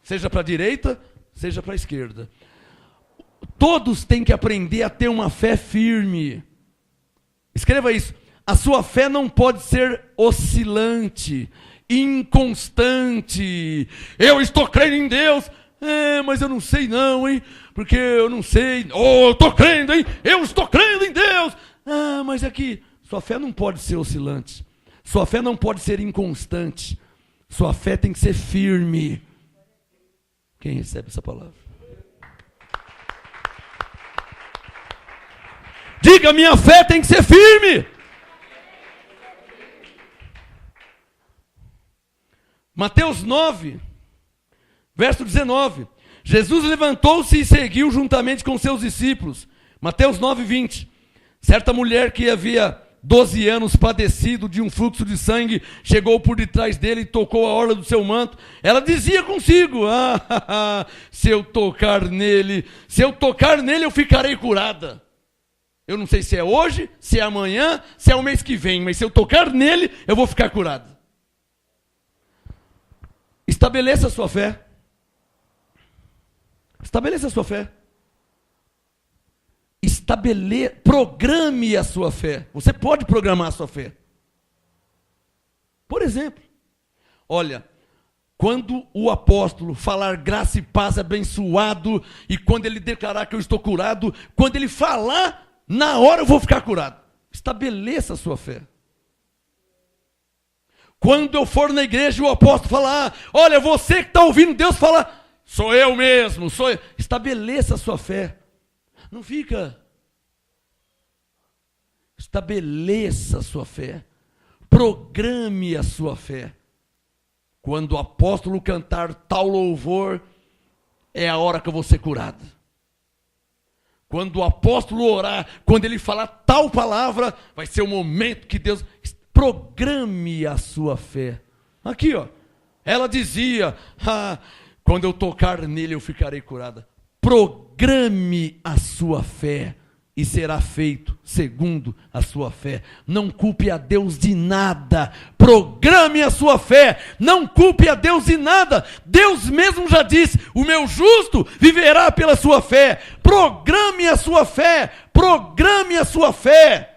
Seja para a direita, seja para a esquerda. Todos têm que aprender a ter uma fé firme. Escreva isso. A sua fé não pode ser oscilante, inconstante. Eu estou crendo em Deus. Mas eu não sei não, hein? Porque eu não sei. Oh, eu estou crendo, hein? Eu estou crendo em Deus. Mas aqui, sua fé não pode ser oscilante. Sua fé não pode ser inconstante. Sua fé tem que ser firme. Quem recebe essa palavra? Diga, minha fé tem que ser firme. Mateus 9, verso 19. Jesus levantou-se e seguiu juntamente com seus discípulos. Mateus 9, 20. Certa mulher que havia 12 anos padecido de um fluxo de sangue, chegou por detrás dele e tocou a orla do seu manto. Ela dizia consigo, se eu tocar nele eu ficarei curada. Eu não sei se é hoje, se é amanhã, se é o mês que vem, mas se eu tocar nele, eu vou ficar curado. Estabeleça a sua fé. Estabeleça a sua fé. Programe a sua fé. Você pode programar a sua fé. Por exemplo, olha, quando o apóstolo falar graça e paz abençoado, e quando ele declarar que eu estou curado, quando ele falar na hora eu vou ficar curado. Estabeleça a sua fé. Quando eu for na igreja e o apóstolo falar, olha, você que está ouvindo Deus falar, sou eu mesmo, sou eu. Estabeleça a sua fé. Não fica. Estabeleça a sua fé. Programe a sua fé. Quando o apóstolo cantar tal louvor, é a hora que eu vou ser curado. Quando o apóstolo orar, quando ele falar tal palavra, vai ser o momento que Deus... Programe a sua fé. Aqui, ó. Ela dizia, quando eu tocar nele eu ficarei curada. Programe a sua fé e será feito segundo a sua fé. Não culpe a Deus de nada. Programe a sua fé. Não culpe a Deus de nada. Deus mesmo já disse, o meu justo viverá pela sua fé. Programe a sua fé. Programe a sua fé.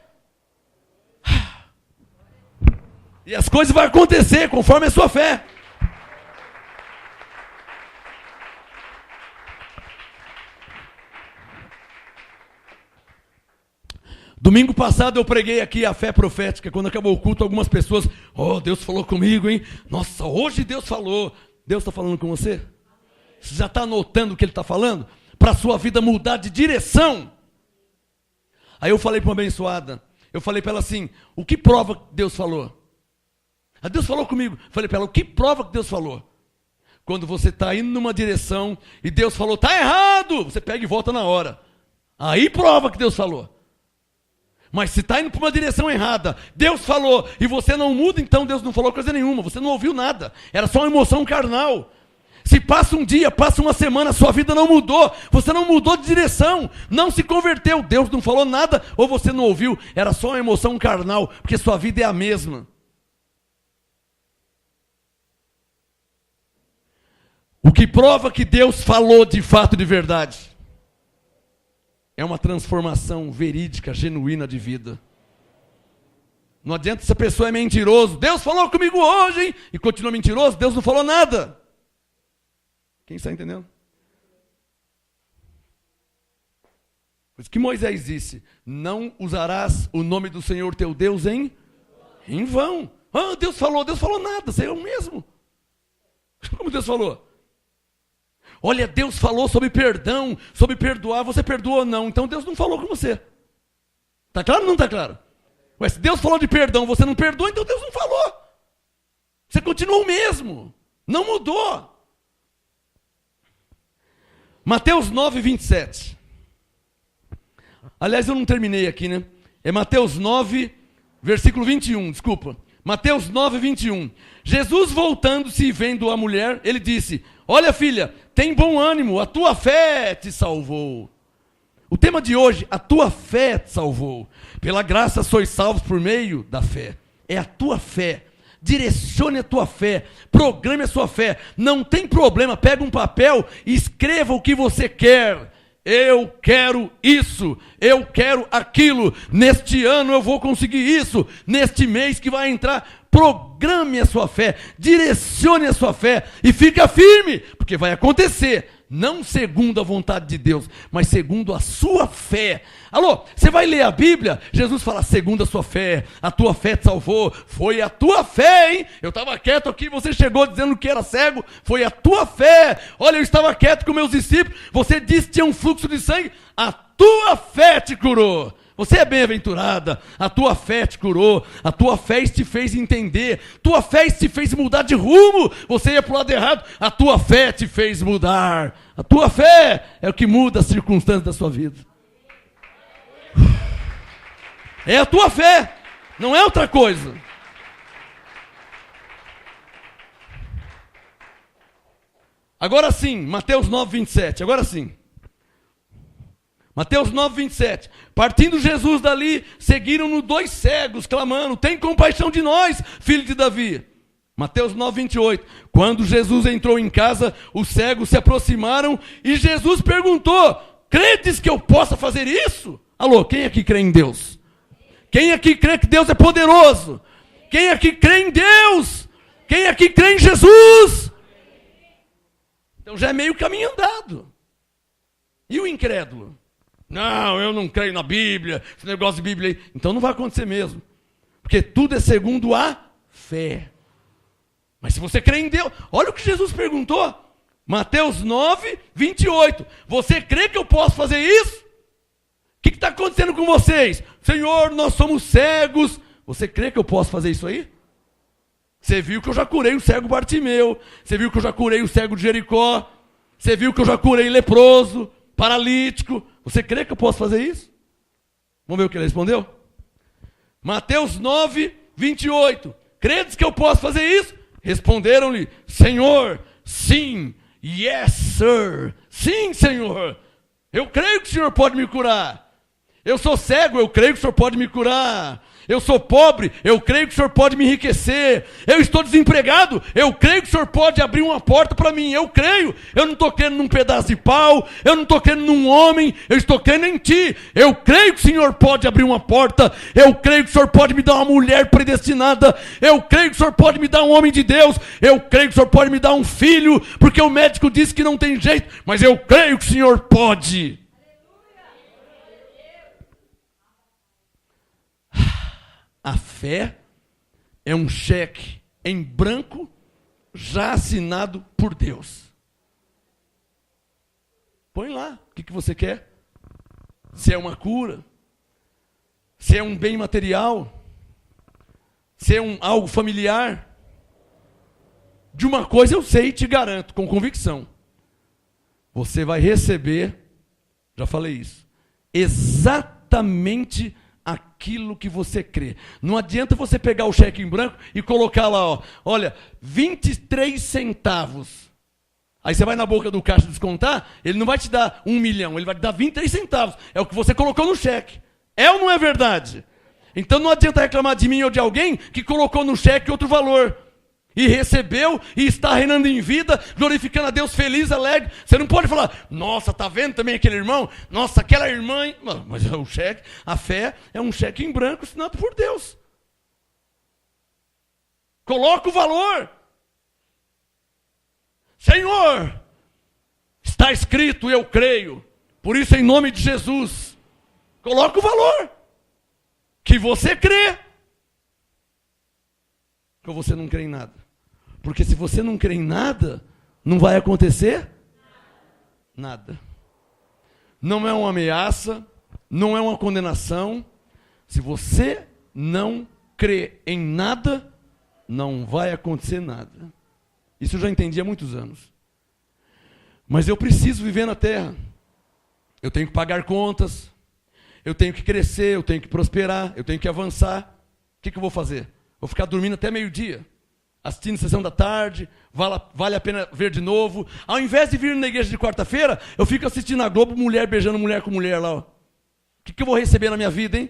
E as coisas vão acontecer conforme a sua fé. Domingo passado eu preguei aqui a fé profética. Quando acabou o culto, algumas pessoas, Deus falou comigo, hein? Nossa, hoje Deus falou. Deus está falando com você? Você já está anotando o que Ele está falando? Para a sua vida mudar de direção. Aí eu falei para uma abençoada, eu falei para ela assim, o que prova que Deus falou? Deus falou comigo. Falei para ela, o que prova que Deus falou? Quando você está indo numa direção e Deus falou, está errado, você pega e volta na hora. Aí prova que Deus falou. Mas se está indo para uma direção errada, Deus falou e você não muda, então Deus não falou coisa nenhuma, você não ouviu nada. Era só uma emoção carnal. Se passa um dia, passa uma semana, sua vida não mudou, você não mudou de direção, não se converteu, Deus não falou nada ou você não ouviu, era só uma emoção carnal, porque sua vida é a mesma. O que prova que Deus falou de fato, de verdade, é uma transformação verídica, genuína de vida. Não adianta se a pessoa é mentiroso. Deus falou comigo hoje, hein? E continua mentiroso, Deus não falou nada. Quem está entendendo? Por isso que Moisés disse, não usarás o nome do Senhor teu Deus em vão. Deus falou nada, você é o mesmo. Como Deus falou? Olha, Deus falou sobre perdão, sobre perdoar, você perdoou ou não? Então Deus não falou com você. Está claro ou não está claro? Ué, se Deus falou de perdão, você não perdoou, então Deus não falou. Você continua o mesmo, não mudou. Mateus 9, 27. Aliás, eu não terminei aqui, né? É Mateus 9, versículo 21, desculpa. Mateus 9, 21. Jesus voltando-se e vendo a mulher, ele disse, olha filha, tem bom ânimo, a tua fé te salvou. O tema de hoje, a tua fé te salvou. Pela graça sois salvos por meio da fé. É a tua fé. Direcione a tua fé, programe a sua fé. Não tem problema, pega um papel e escreva o que você quer. Eu quero isso, eu quero aquilo, neste ano eu vou conseguir isso, neste mês que vai entrar, programe a sua fé, direcione a sua fé e fica firme, porque vai acontecer, não segundo a vontade de Deus, mas segundo a sua fé. Alô, você vai ler a Bíblia, Jesus fala, segundo a sua fé, a tua fé te salvou, foi a tua fé, hein? Eu estava quieto aqui, você chegou dizendo que era cego, foi a tua fé. Olha, eu estava quieto com meus discípulos, você disse que tinha um fluxo de sangue, a tua fé te curou. Você é bem-aventurada, a tua fé te curou, a tua fé te fez entender, tua fé te fez mudar de rumo, você ia para o lado errado, a tua fé te fez mudar, a tua fé é o que muda as circunstâncias da sua vida. É a tua fé, não é outra coisa. Agora sim, Mateus 9, 27, agora sim. Mateus 9, 27. Partindo Jesus dali, seguiram-no 2 cegos, clamando, tem compaixão de nós, filho de Davi. Mateus 9, 28. Quando Jesus entrou em casa, os cegos se aproximaram e Jesus perguntou, credes que eu possa fazer isso? Alô, quem aqui crê em Deus? Quem aqui crê que Deus é poderoso? Quem aqui crê em Deus? Quem aqui crê em Jesus? Então já é meio caminho andado. E o incrédulo? Não, eu não creio na Bíblia, esse negócio de Bíblia aí. Então não vai acontecer mesmo. Porque tudo é segundo a fé. Mas se você crê em Deus, olha o que Jesus perguntou. Mateus 9, 28. Você crê que eu posso fazer isso? O que está acontecendo com vocês? Senhor, nós somos cegos. Você crê que eu posso fazer isso aí? Você viu que eu já curei o cego Bartimeu. Você viu que eu já curei o cego de Jericó. Você viu que eu já curei leproso, paralítico. Você crê que eu posso fazer isso? Vamos ver o que ele respondeu? Mateus 9, 28. Credes que eu posso fazer isso? Responderam-lhe, Senhor, sim, yes, sir. Sim, Senhor. Eu creio que o Senhor pode me curar. Eu sou cego, eu creio que o Senhor pode me curar. Eu sou pobre, eu creio que o Senhor pode me enriquecer. Eu estou desempregado, eu creio que o Senhor pode abrir uma porta para mim. Eu creio, eu não estou crendo num pedaço de pau, eu não estou crendo num homem, eu estou crendo em Ti. Eu creio que o Senhor pode abrir uma porta, eu creio que o Senhor pode me dar uma mulher predestinada, eu creio que o Senhor pode me dar um homem de Deus, eu creio que o Senhor pode me dar um filho, porque o médico disse que não tem jeito, mas eu creio que o Senhor pode. A fé é um cheque em branco já assinado por Deus. Põe lá, o que você quer? Se é uma cura, se é um bem material, se é algo familiar. De uma coisa eu sei e te garanto, com convicção. Você vai receber, já falei isso, exatamente aquilo que você crê. Não adianta você pegar o cheque em branco e colocar lá, ó, olha, 23 centavos. Aí você vai na boca do caixa descontar, ele não vai te dar 1 milhão, ele vai te dar 23 centavos. É o que você colocou no cheque. É ou não é verdade? Então não adianta reclamar de mim ou de alguém que colocou no cheque outro valor. E recebeu e está reinando em vida, glorificando a Deus, feliz, alegre. Você não pode falar, nossa, tá vendo também aquele irmão? Nossa, aquela irmã. Mas é um cheque, a fé é um cheque em branco assinado por Deus. Coloca o valor. Senhor, está escrito, eu creio. Por isso, em nome de Jesus, coloca o valor. Que você crê. Que você não crê em nada. Porque se você não crê em nada, não vai acontecer nada. Não é uma ameaça, não é uma condenação. Se você não crê em nada, não vai acontecer nada. Isso eu já entendi há muitos anos. Mas eu preciso viver na terra. Eu tenho que pagar contas, eu tenho que crescer, eu tenho que prosperar, eu tenho que avançar. O que eu vou fazer? Vou ficar dormindo até meio-dia, assistindo sessão da tarde, vale a pena ver de novo. Ao invés de vir na igreja de quarta-feira, eu fico assistindo a Globo, mulher beijando mulher com mulher lá. Ó. O que eu vou receber na minha vida, hein?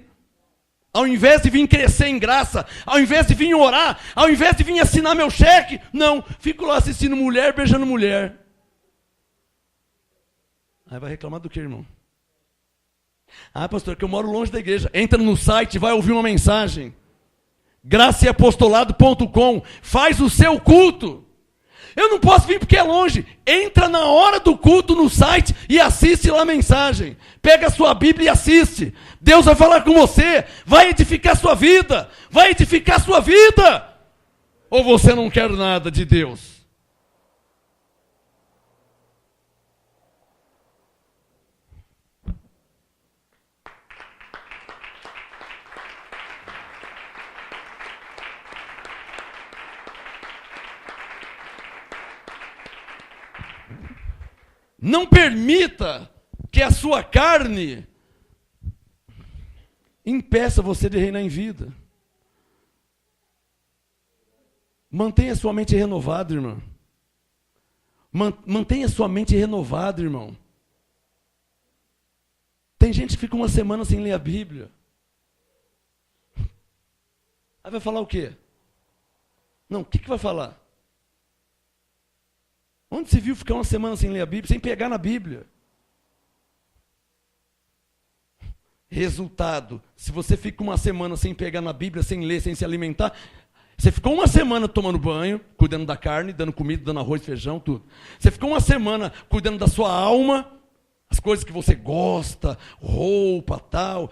Ao invés de vir crescer em graça, ao invés de vir orar, ao invés de vir assinar meu cheque, não, fico lá assistindo mulher beijando mulher. Aí vai reclamar do que, irmão? Ah, pastor, que eu moro longe da igreja. Entra no site, vai ouvir uma mensagem. graçaeapostolado.com, faz o seu culto. Eu não posso vir porque é longe. Entra na hora do culto no site e assiste lá a mensagem. Pega a sua Bíblia e assiste. Deus vai falar com você, vai edificar a sua vida, vai edificar a sua vida. Ou você não quer nada de Deus? Não permita que a sua carne impeça você de reinar em vida. Mantenha sua mente renovada, irmão. Mantenha sua mente renovada, irmão. Tem gente que fica uma semana sem ler a Bíblia. Aí vai falar o quê? Não, o que vai falar? Onde se viu ficar uma semana sem ler a Bíblia, sem pegar na Bíblia? Resultado, se você fica uma semana sem pegar na Bíblia, sem ler, sem se alimentar, você ficou uma semana tomando banho, cuidando da carne, dando comida, dando arroz, feijão, tudo. Você ficou uma semana cuidando da sua alma, as coisas que você gosta, roupa, tal,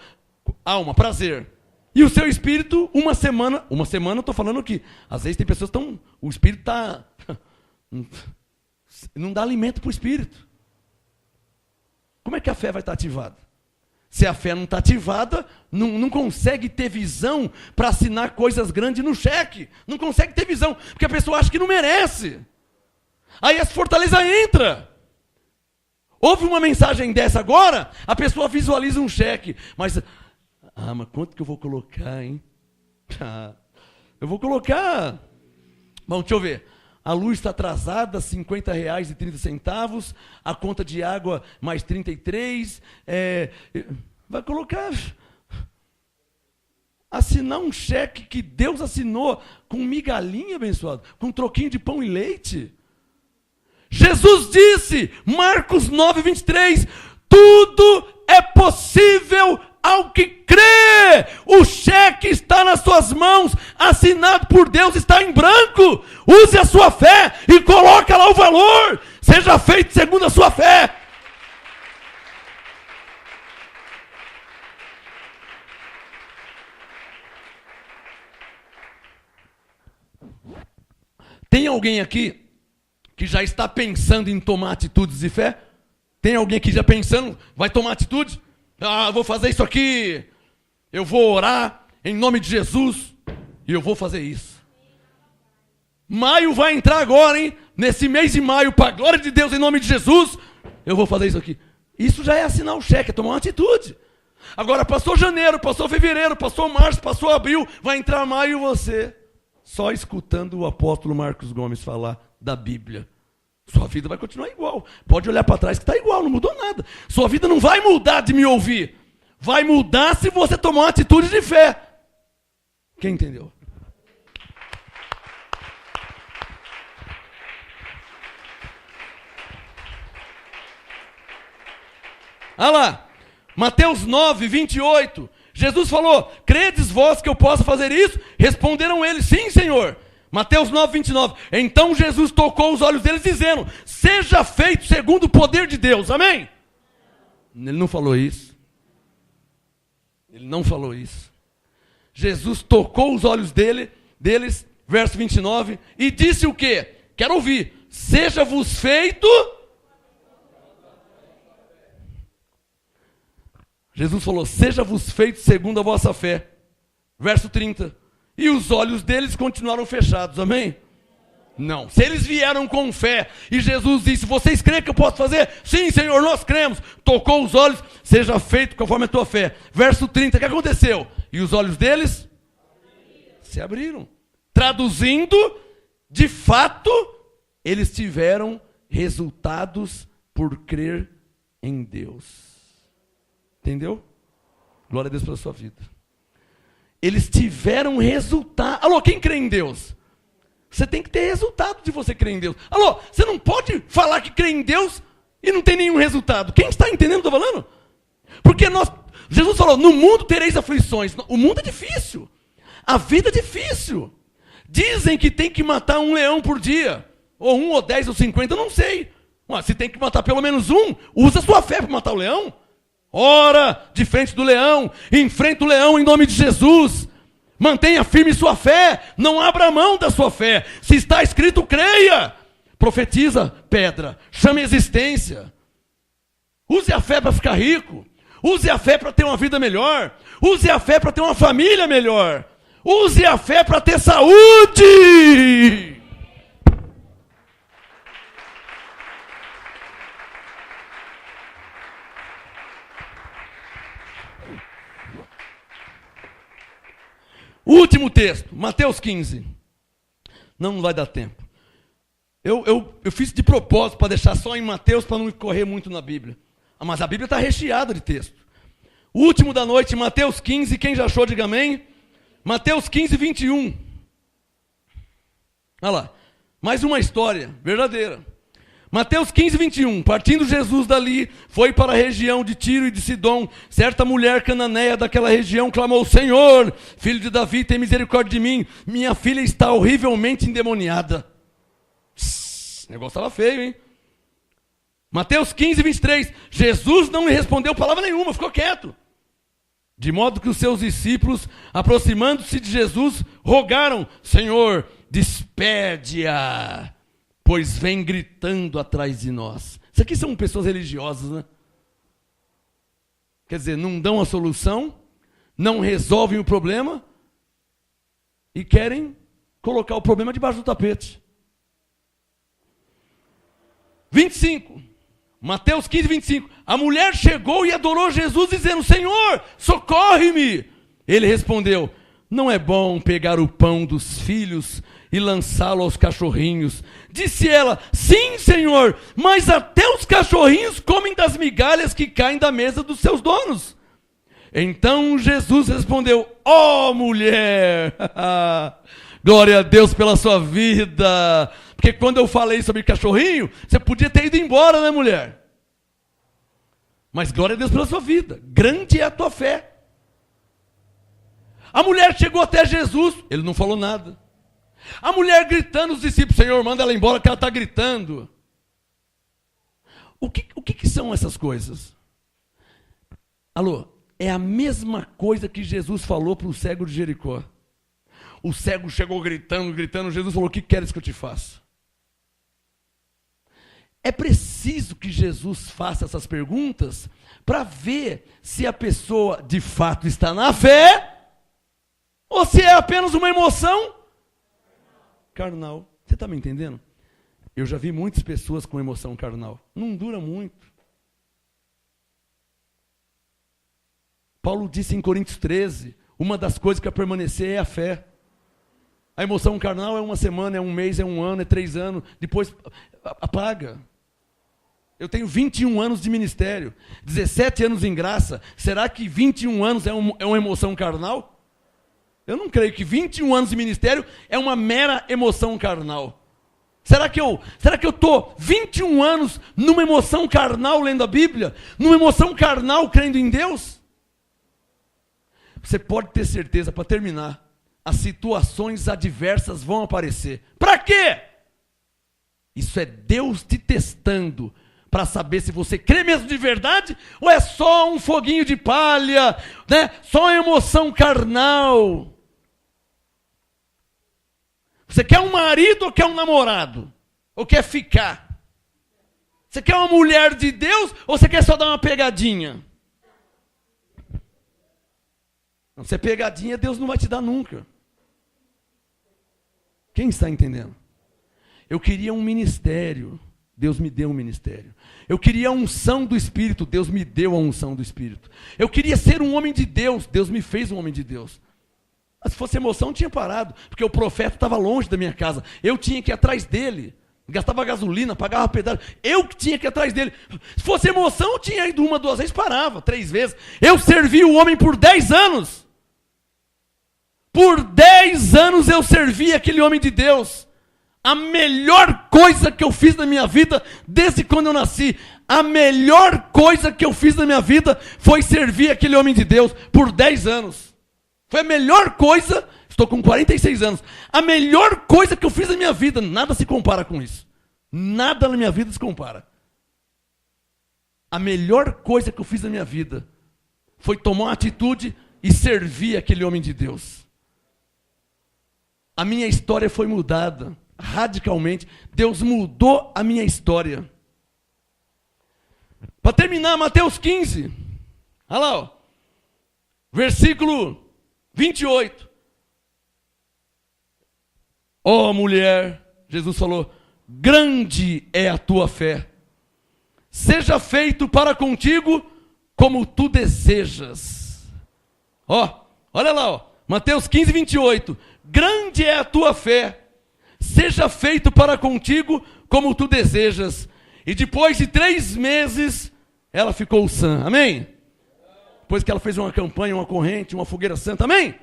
alma, prazer. E o seu espírito, uma semana eu estou falando que, às vezes tem pessoas que estão, o espírito está, não dá alimento para o espírito. Como é que a fé vai estar ativada? Se a fé não está ativada, não consegue ter visão para assinar coisas grandes no cheque. Não consegue ter visão, porque a pessoa acha que não merece. Aí essa fortaleza entra. Ouve uma mensagem dessa agora, a pessoa visualiza um cheque. Mas quanto que eu vou colocar, hein? Eu vou colocar... Bom, deixa eu ver. A luz está atrasada, R$ 50,30. A conta de água, mais 33. Vai colocar... Assinar um cheque que Deus assinou com migalhinha, abençoado, com um troquinho de pão e leite. Jesus disse, Marcos 9:23, tudo é possível ao que crê. O cheque está nas suas mãos, assinado por Deus, está em branco. Use a sua fé e coloca lá o valor. Seja feito segundo a sua fé. Tem alguém aqui que já está pensando em tomar atitudes de fé? Tem alguém aqui já pensando, vai tomar atitude? Vou fazer isso aqui, eu vou orar em nome de Jesus, e eu vou fazer isso. Maio vai entrar agora, hein? Nesse mês de maio, para a glória de Deus, em nome de Jesus, eu vou fazer isso aqui. Isso já é assinar o cheque, é tomar uma atitude. Agora passou janeiro, passou fevereiro, passou março, passou abril, vai entrar maio, você só escutando o apóstolo Marcos Gomes falar da Bíblia. Sua vida vai continuar igual. Pode olhar para trás que está igual, não mudou nada. Sua vida não vai mudar de me ouvir. Vai mudar se você tomar uma atitude de fé. Quem entendeu? Olha lá, Mateus 9:28. Jesus falou, credes vós que eu possa fazer isso? Responderam eles, sim, Senhor. Mateus 9:29. Então Jesus tocou os olhos deles dizendo, seja feito segundo o poder de Deus. Amém? Ele não falou isso. Ele não falou isso. Jesus tocou os olhos deles, verso 29, e disse o quê? Quero ouvir. Seja-vos feito... Jesus falou, seja-vos feito segundo a vossa fé. Verso 30. E os olhos deles continuaram fechados, amém? Não. Se eles vieram com fé, e Jesus disse, vocês creem que eu posso fazer? Sim, Senhor, nós cremos. Tocou os olhos, seja feito conforme a tua fé. Verso 30, o que aconteceu? E os olhos deles se abriram. Traduzindo, de fato, eles tiveram resultados por crer em Deus. Entendeu? Glória a Deus pela sua vida. Eles tiveram resultado. Alô, quem crê em Deus? Você tem que ter resultado de você crer em Deus. Alô, você não pode falar que crê em Deus e não tem nenhum resultado. Quem está entendendo o que eu estou falando? Porque Jesus falou, no mundo tereis aflições. O mundo é difícil. A vida é difícil. Dizem que tem que matar um leão por dia. Ou 1, ou 10, ou 50, eu não sei. Mas se tem que matar pelo menos um, usa a sua fé para matar o leão. Ora de frente do leão, enfrenta o leão em nome de Jesus. Mantenha firme sua fé, não abra mão da sua fé. Se está escrito, creia. Profetiza, pedra, chame a existência. Use a fé para ficar rico. Use a fé para ter uma vida melhor. Use a fé para ter uma família melhor. Use a fé para ter saúde. Último texto, Mateus 15. Não vai dar tempo. Eu fiz de propósito para deixar só em Mateus, para não correr muito na Bíblia. Mas a Bíblia está recheada de texto. Último da noite, Mateus 15. Quem já achou, diga amém. Mateus 15, 21. Olha lá. Mais uma história verdadeira. Mateus 15, 21. Partindo Jesus dali, foi para a região de Tiro e de Sidom. Certa mulher cananeia daquela região clamou, Senhor, filho de Davi, tem misericórdia de mim. Minha filha está horrivelmente endemoniada. O negócio estava feio, hein? Mateus 15, 23. Jesus não lhe respondeu palavra nenhuma, ficou quieto. De modo que os seus discípulos, aproximando-se de Jesus, rogaram: Senhor, despede-a, pois vem gritando atrás de nós. Isso aqui são pessoas religiosas, né? Quer dizer, não dão a solução, não resolvem o problema e querem colocar o problema debaixo do tapete. 25. Mateus 15, 25. A mulher chegou e adorou Jesus, dizendo: Senhor, socorre-me. Ele respondeu: não é bom pegar o pão dos filhos e lançá-lo aos cachorrinhos. Disse ela: sim, Senhor, mas até os cachorrinhos comem das migalhas que caem da mesa dos seus donos. Então Jesus respondeu: ó mulher, glória a Deus pela sua vida. Porque quando eu falei sobre cachorrinho, você podia ter ido embora, né, mulher? Mas glória a Deus pela sua vida. Grande é a tua fé. A mulher chegou até Jesus, ele não falou nada. A mulher gritando, os discípulos: Senhor, manda ela embora que ela está gritando. O que são essas coisas? Alô, é a mesma coisa que Jesus falou para o cego de Jericó. O cego chegou gritando, Jesus falou: o que queres que eu te faça? É preciso que Jesus faça essas perguntas para ver se a pessoa de fato está na fé ou se é apenas uma emoção carnal. Você está me entendendo? Eu já vi muitas pessoas com emoção carnal. Não dura muito. Paulo disse em Coríntios 13, uma das coisas que vai permanecer é a fé. A emoção carnal é uma semana, é um mês, é um ano, é 3 anos, depois apaga. Eu tenho 21 anos de ministério, 17 anos em graça. Será que 21 anos é uma emoção carnal? Eu não creio que 21 anos de ministério é uma mera emoção carnal. Será que eu estou 21 anos numa emoção carnal lendo a Bíblia? Numa emoção carnal crendo em Deus? Você pode ter certeza, para terminar, as situações adversas vão aparecer. Para quê? Isso é Deus te testando para saber se você crê mesmo de verdade ou é só um foguinho de palha, né? Só uma emoção carnal. Você quer um marido ou quer um namorado? Ou quer ficar? Você quer uma mulher de Deus ou você quer só dar uma pegadinha? Não, se é pegadinha, Deus não vai te dar nunca. Quem está entendendo? Eu queria um ministério, Deus me deu um ministério. Eu queria a unção do Espírito, Deus me deu a unção do Espírito. Eu queria ser um homem de Deus, Deus me fez um homem de Deus. Mas se fosse emoção, tinha parado, porque o profeta estava longe da minha casa. Eu tinha que ir atrás dele. Gastava gasolina, pagava pedágio. Eu que tinha que ir atrás dele. Se fosse emoção, eu tinha ido 1, 2 vezes, parava, 3 vezes. Eu servi o homem por 10 anos. Por 10 anos eu servi aquele homem de Deus. A melhor coisa que eu fiz na minha vida, desde quando eu nasci, a melhor coisa que eu fiz na minha vida foi servir aquele homem de Deus por 10 anos. Foi a melhor coisa, estou com 46 anos, a melhor coisa que eu fiz na minha vida, nada se compara com isso. Nada na minha vida se compara. A melhor coisa que eu fiz na minha vida foi tomar uma atitude e servir aquele homem de Deus. A minha história foi mudada radicalmente. Deus mudou a minha história. Para terminar, Mateus 15. Olha lá, ó. Versículo 28. Ó mulher, Jesus falou: grande é a tua fé. Seja feito para contigo como tu desejas. Ó, olha lá, ó. Mateus 15, 28. Grande é a tua fé. Seja feito para contigo como tu desejas. E depois de 3 meses, ela ficou sã. Amém? Depois que ela fez uma campanha, uma corrente, uma fogueira santa. Amém?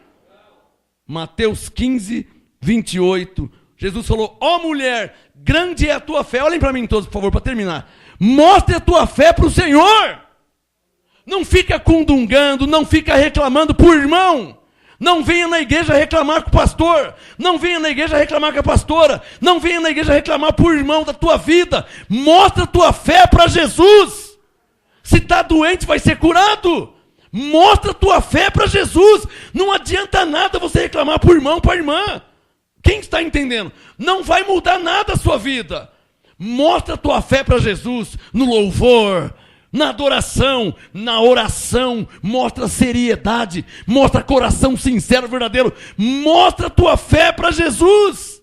Mateus 15, 28. Jesus falou: ó mulher, grande é a tua fé. Olhem para mim todos, por favor, para terminar. Mostre a tua fé para o Senhor. Não fica cundungando, não fica reclamando por irmão. Não venha na igreja reclamar com o pastor. Não venha na igreja reclamar com a pastora. Não venha na igreja reclamar por irmão da tua vida. Mostra a tua fé para Jesus. Se está doente, vai ser curado. Mostra a tua fé para Jesus. Não adianta nada você reclamar por irmão, para irmã. Quem está entendendo? Não vai mudar nada a sua vida. Mostra a tua fé para Jesus no louvor, na adoração, na oração. Mostra seriedade, mostra coração sincero, verdadeiro. Mostra a tua fé para Jesus.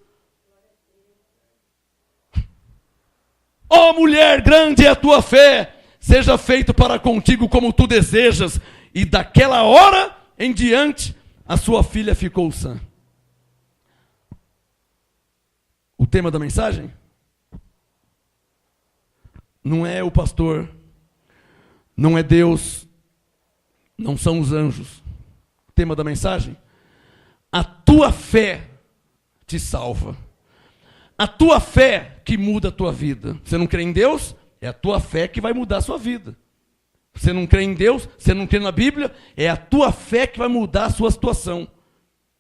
Ó mulher, grande é a tua fé. Seja feito para contigo como tu desejas. E daquela hora em diante, a sua filha ficou sã. O tema da mensagem não é o pastor, não é Deus, não são os anjos. O tema da mensagem: a tua fé te salva. A tua fé que muda a tua vida. Você não crê em Deus? É a tua fé que vai mudar a sua vida. Você não crê em Deus, você não crê na Bíblia, é a tua fé que vai mudar a sua situação.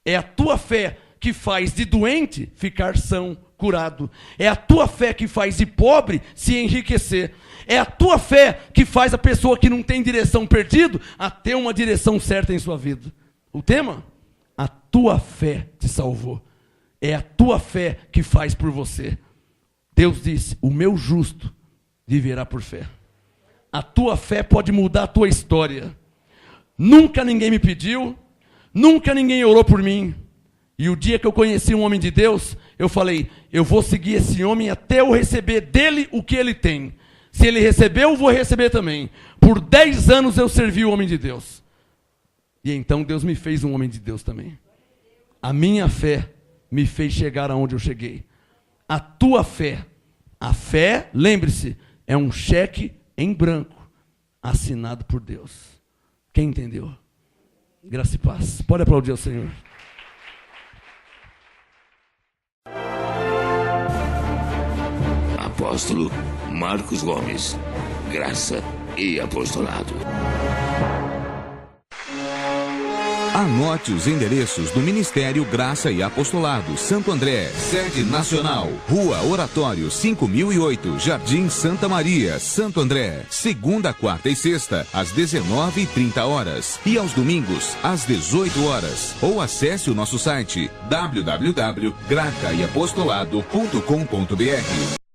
É a tua fé que faz de doente ficar são, curado. É a tua fé que faz de pobre se enriquecer. É a tua fé que faz a pessoa que não tem direção perdido a ter uma direção certa em sua vida. O tema? A tua fé te salvou. É a tua fé que faz por você. Deus disse: o meu justo viverá por fé. A tua fé pode mudar a tua história. Nunca ninguém me pediu, nunca ninguém orou por mim. E o dia que eu conheci um homem de Deus, eu falei: eu vou seguir esse homem até eu receber dele o que ele tem. Se ele recebeu, eu vou receber também. Por 10 anos eu servi o homem de Deus. E então Deus me fez um homem de Deus também. A minha fé me fez chegar aonde eu cheguei. A tua fé, a fé, lembre-se, é um cheque em branco, assinado por Deus. Quem entendeu? Graça e paz. Pode aplaudir ao Senhor. Apóstolo Marcos Gomes, graça e apostolado. Anote os endereços do Ministério Graça e Apostolado Santo André, sede nacional, Rua Oratório 5008, Jardim Santa Maria, Santo André. Segunda, quarta e sexta, às 19h30. E aos domingos, às 18h. Ou acesse o nosso site www.gracaiapostolado.com.br.